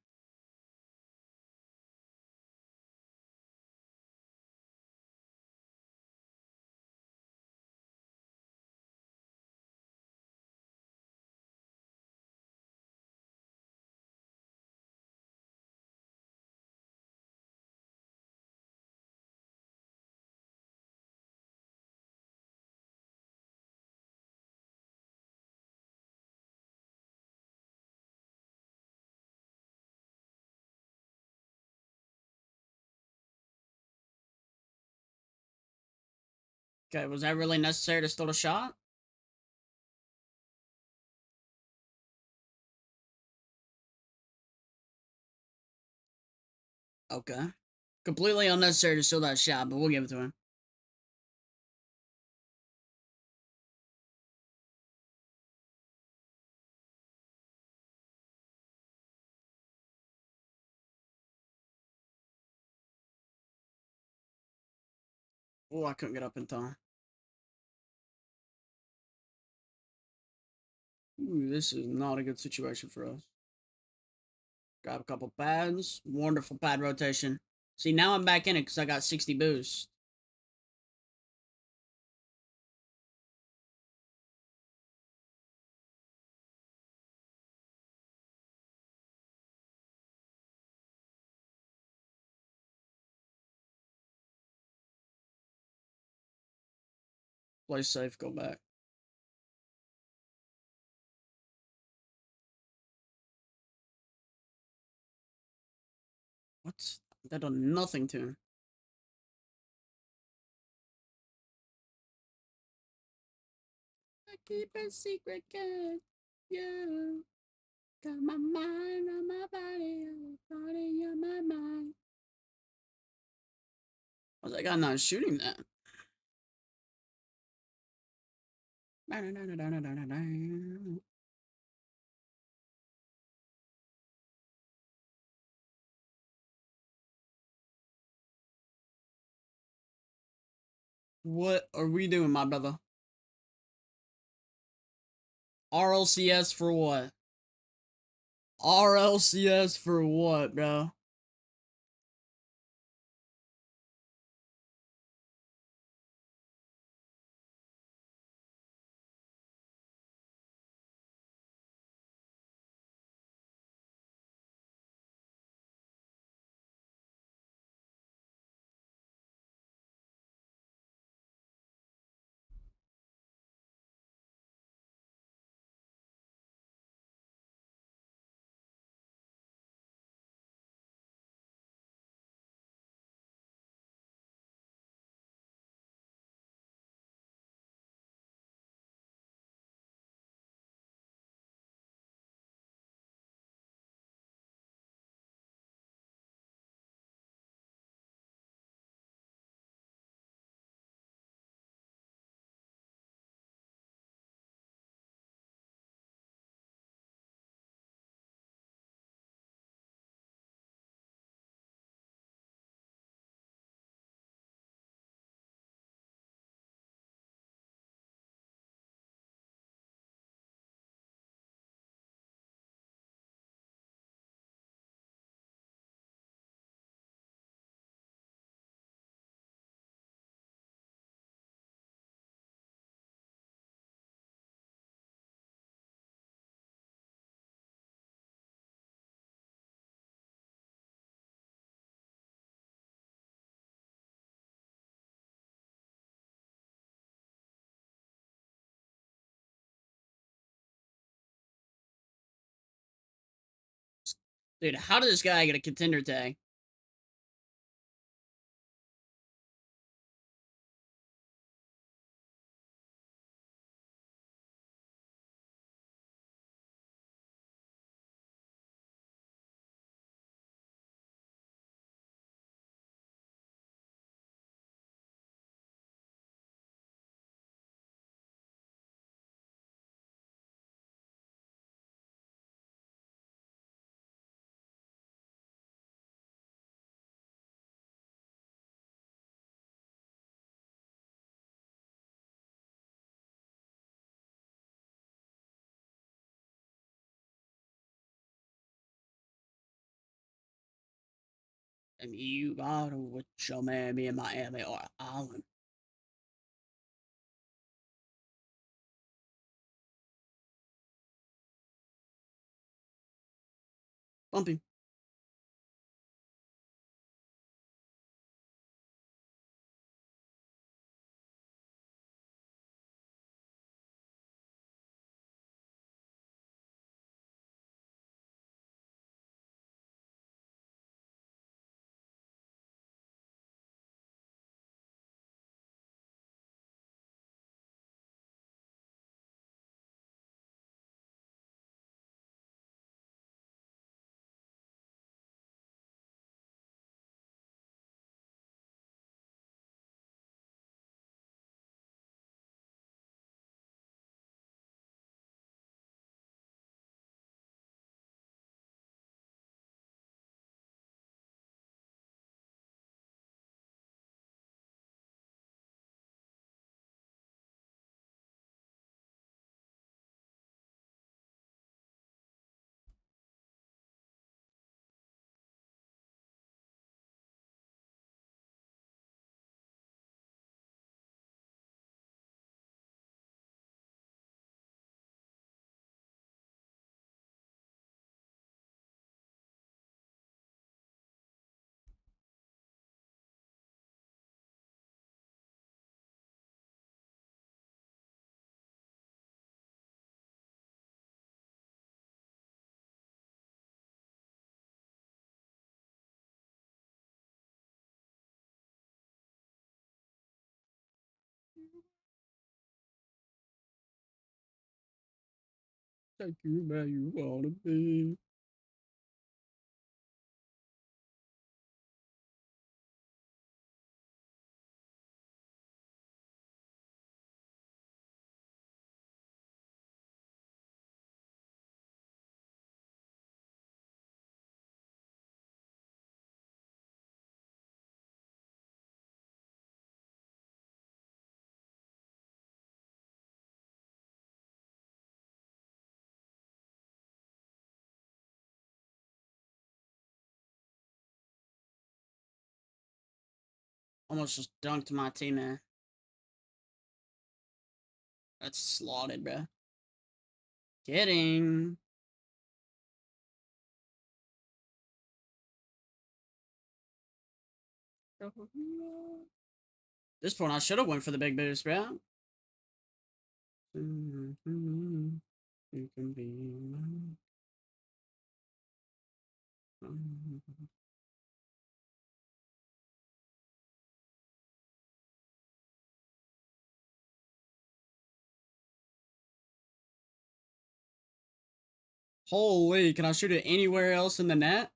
Okay, was that really necessary to steal a shot? Okay. Completely unnecessary to steal that shot, but we'll give it to him. Oh, I couldn't get up in time. Ooh, this is not a good situation for us. Grab a couple pads. Wonderful pad rotation. See, now I'm back in it because I got 60 boost. Play safe, go back. What? That done nothing to him. I keep a secret, good. Yeah. Got my mind on my body on my mind. Was that guy not shooting that? What are we doing, my brother? RLCS for what? RLCS for what, bro? Dude, how did this guy get a contender tag? And you got with your man in Miami or Island. Bumpy. Take you where you wanna be. Almost just dunked my teammate. That's slaughtered, bro. Kidding. This point, I should have went for the big boost, bro. You can be mine. Holy, can I shoot it anywhere else in the net?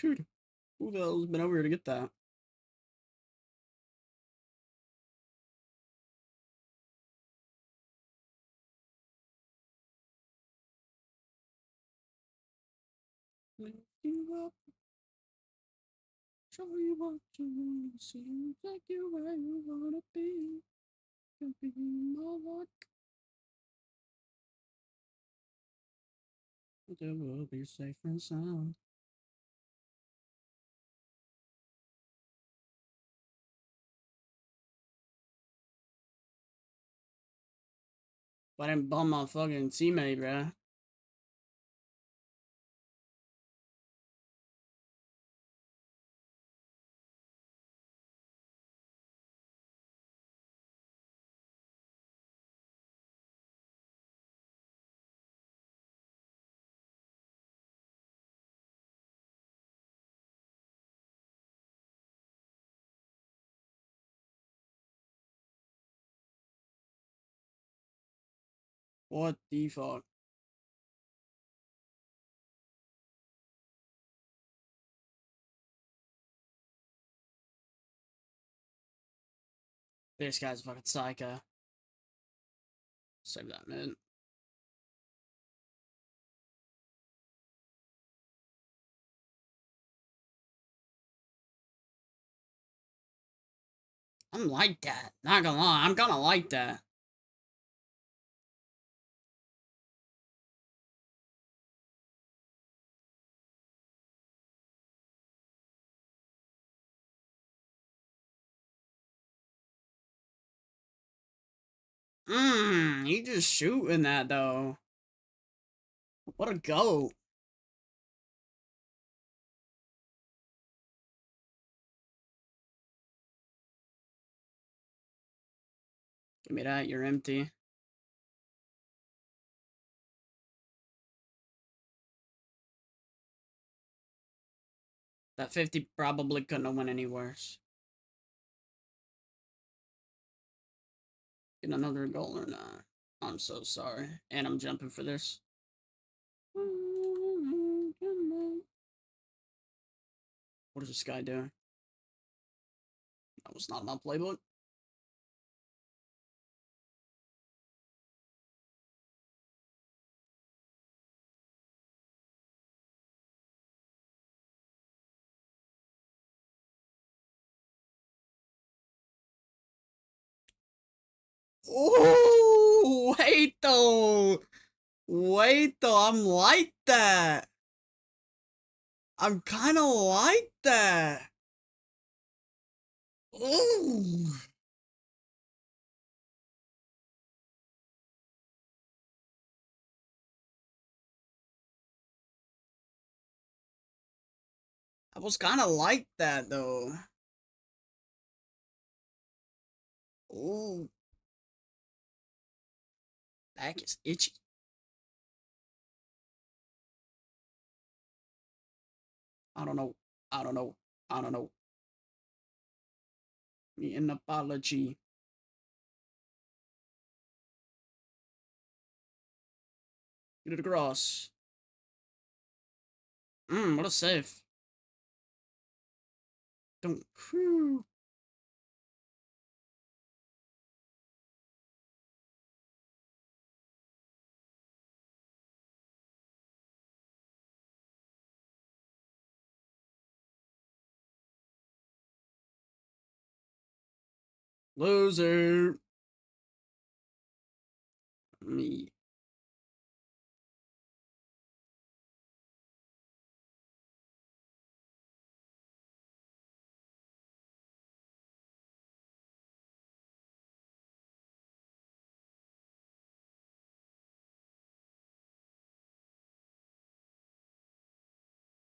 Dude, who the hell's been over here to get that? Lift you up, show you what you want to see, take you where you wanna be. You'll be my luck. There will be safe and sound. But I didn't bum my fucking teammate, bruh. What the fuck? This guy's a fucking psycho. Save that man. I'm like that. Not gonna lie, I'm kinda like that. He just shooting that though. What a goat. Give me that, you're empty. That 50 probably couldn't have went any worse. Get another goal or not? I'm so sorry. And I'm jumping for this. What is this guy doing? That was not my playbook. Oh, wait though. Wait though, I'm like that. I'm kind of like that. Ooh. I was kind of like that though. Ooh, back is itchy. I don't know. I don't know. I don't know. Me an apology. Get it across. What a save. Don't. Whew. Loser. Me.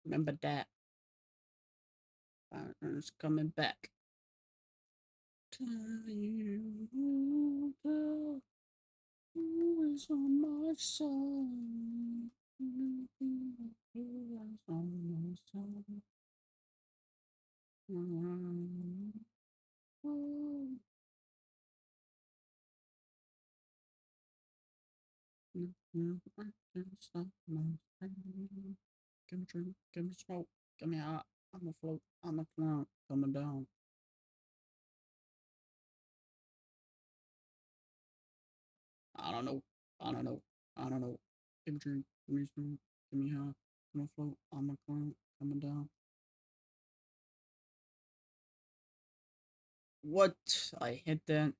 Remember that. Partner's coming back. Tell you who is on my side. Who is on my side. Oh, I can't stop my pain. Give me drink, give me smoke, give me hot. I'm afloat, I'm afloat, coming down. I don't know, I don't know, I don't know. Give me drink, give me smoke, give me hot. I'm afloat, I'm afloat, coming down. What? I hit that.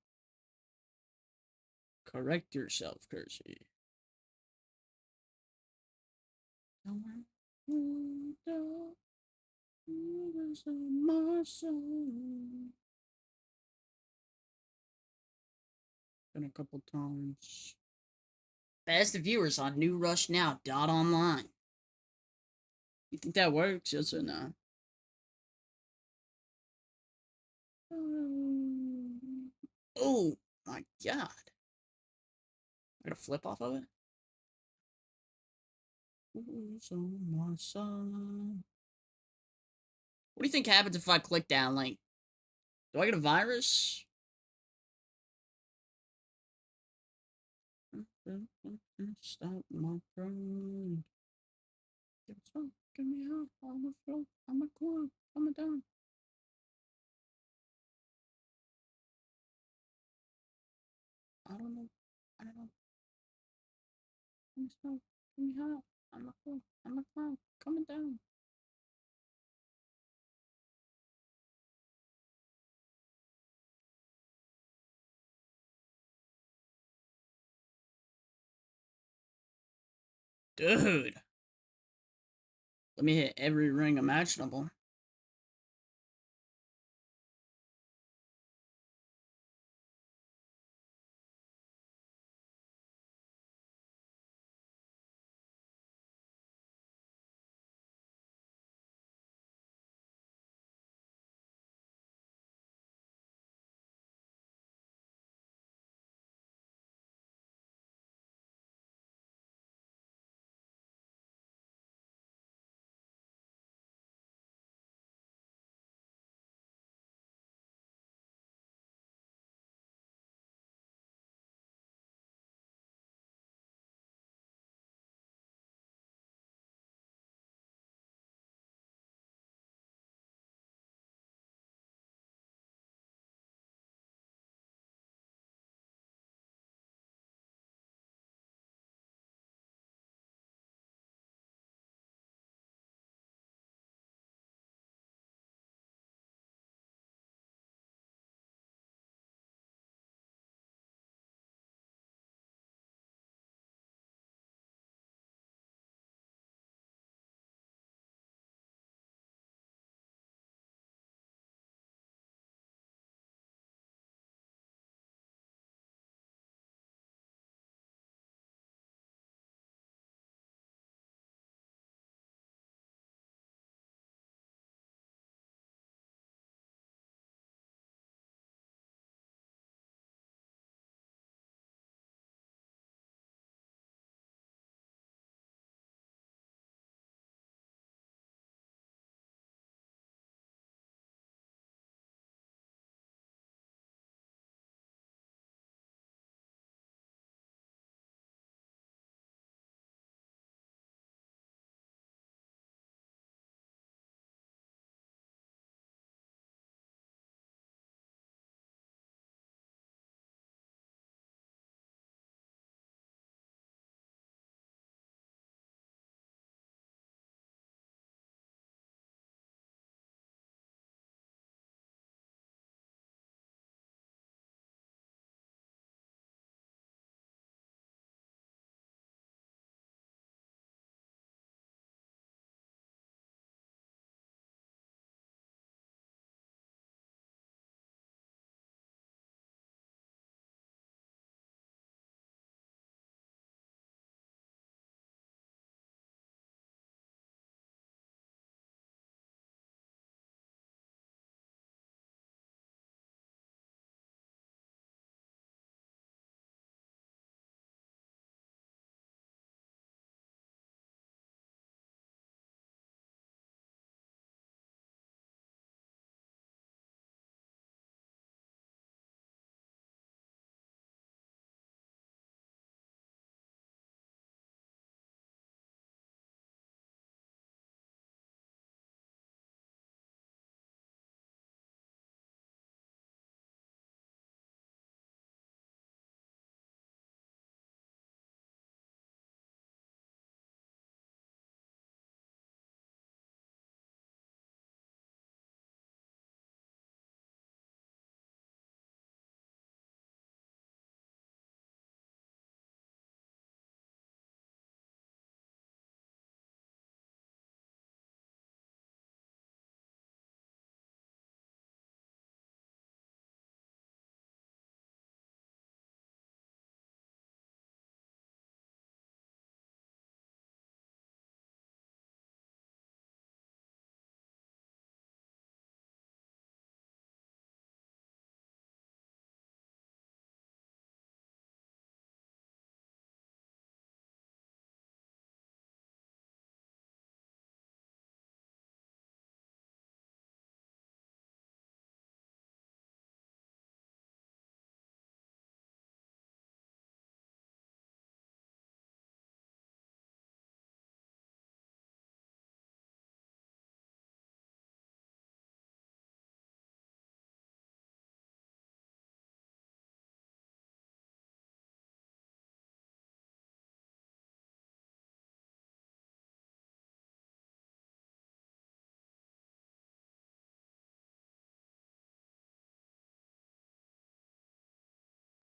Correct yourself, Kersey. Been a couple times. Best viewers on New Rush Now .online. You think that works? Yes or no? Oh my god. I got a flip off of it? Who's on my side? What do you think happens if I click that link? Do I get a virus? Stop my brain. Give me out. I'm a float. I'm a clown. I'm a down. I don't know. I don't know. Give me smoke. Give me hot. I'm a clown. I'm a clown. Coming down. Dude. Let me hit every ring imaginable.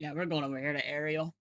Yeah, we're going over here to Ariel.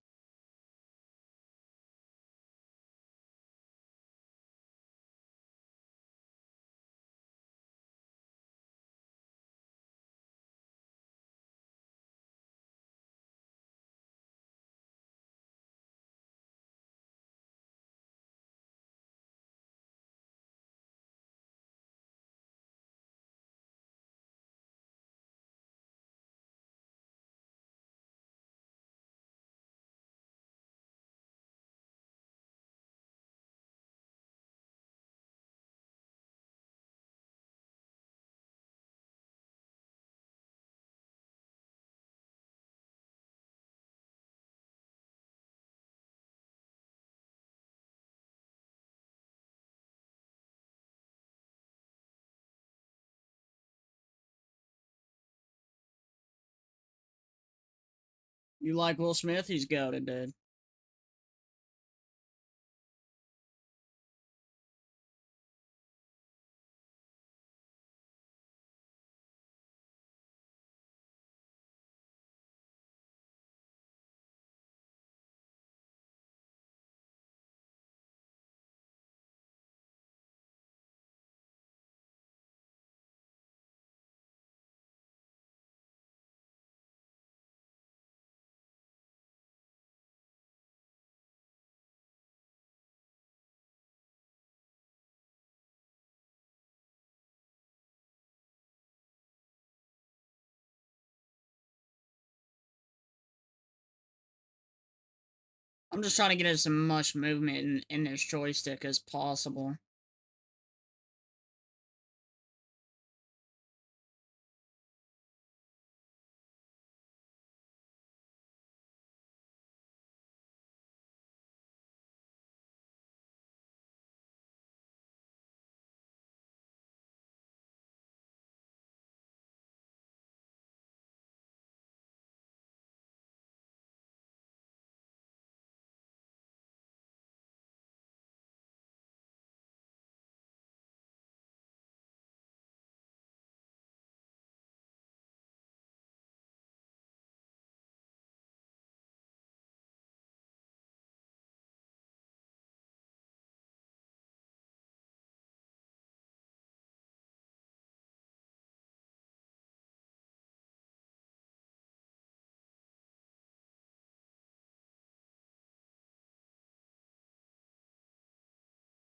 You like Will Smith? He's goated, dude. I'm just trying to get as much movement in this joystick as possible.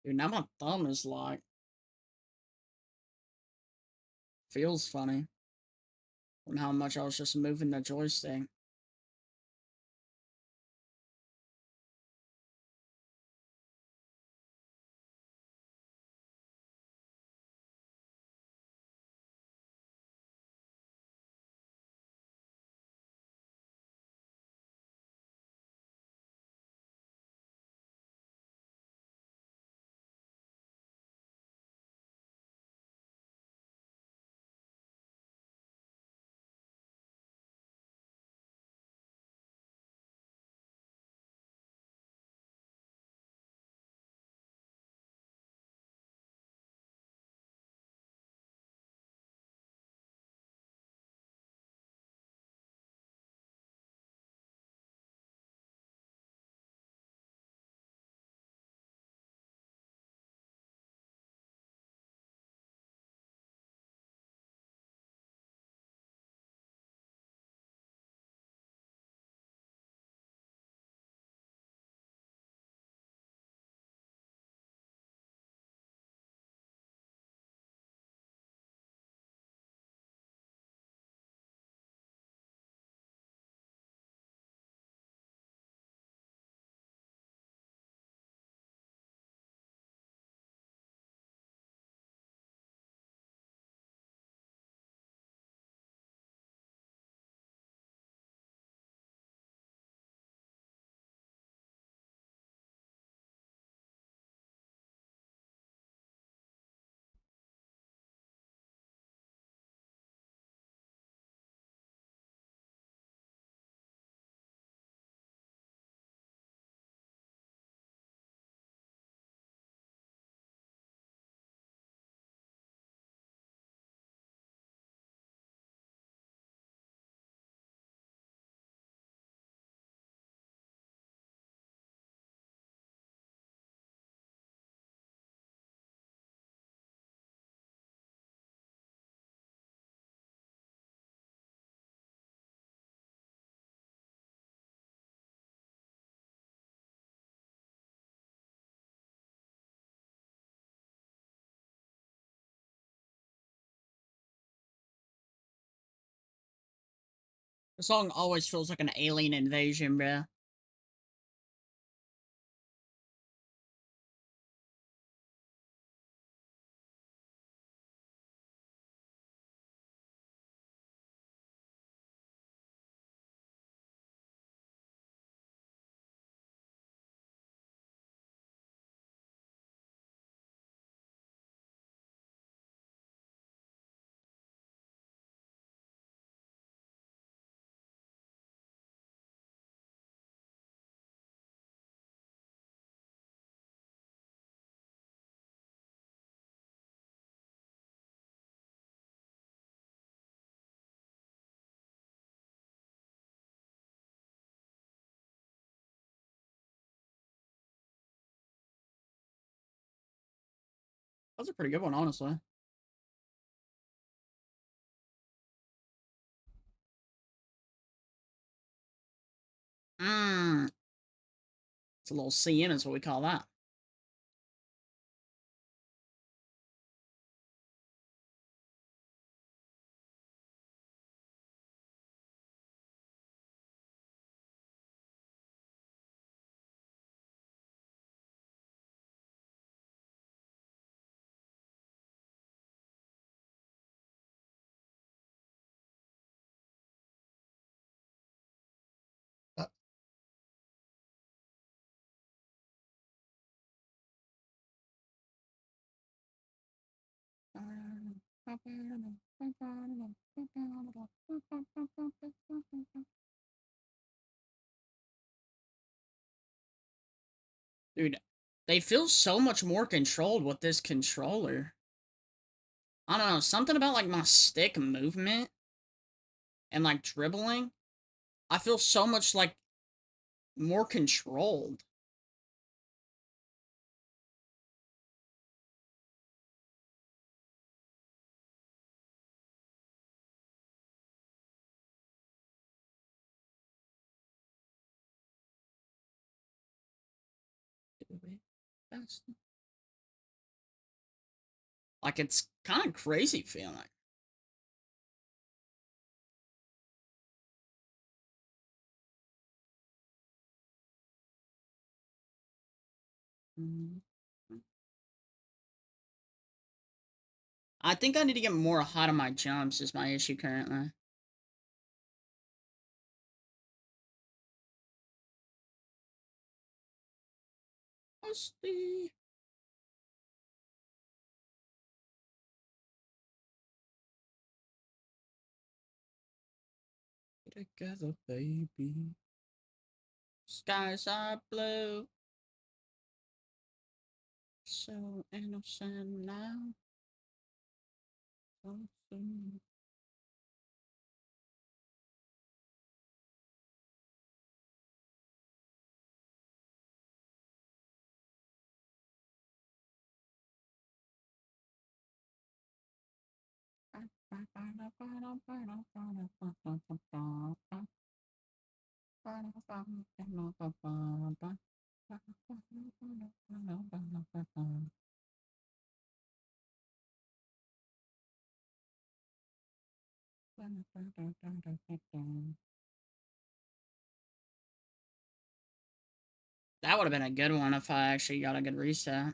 Dude, now my thumb is like feels funny from how much I was just moving the joystick. The song always feels like an alien invasion, bruh. That's a pretty good one, honestly. Mmm. It's a little CM is what we call that. Dude, they feel so much more controlled with this controller. I don't know, something about like my stick movement and like dribbling. I feel so much like more controlled. Like it's kind of crazy feeling. I think I need to get more hot on my jumps is my issue currently. Rusty. Together, baby. Skies are blue. So innocent now. So soon. That would have been a good one if I actually got a good reset.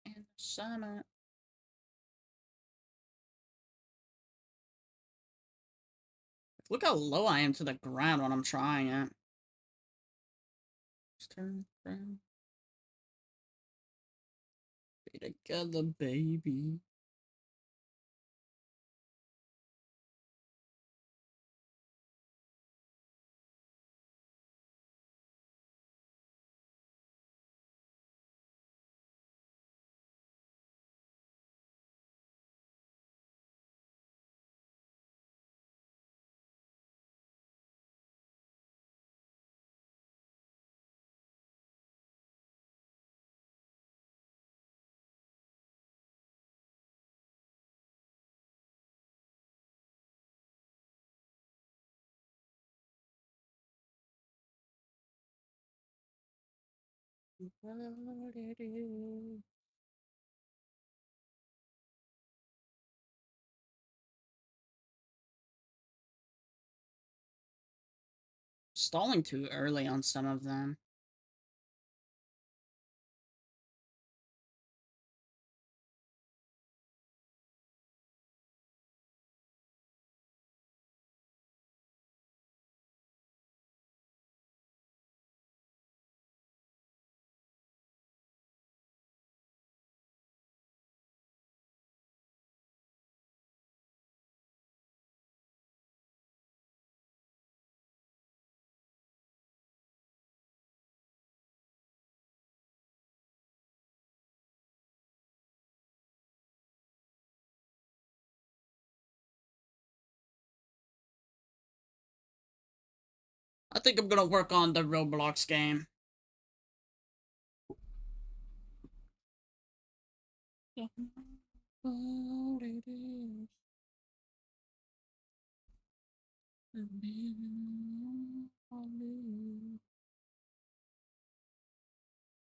In the summer. Look how low I am to the ground when I'm trying it. Just turn around. Be together, baby. What it is. Stalling too early on some of them. I think I'm gonna work on the Roblox game.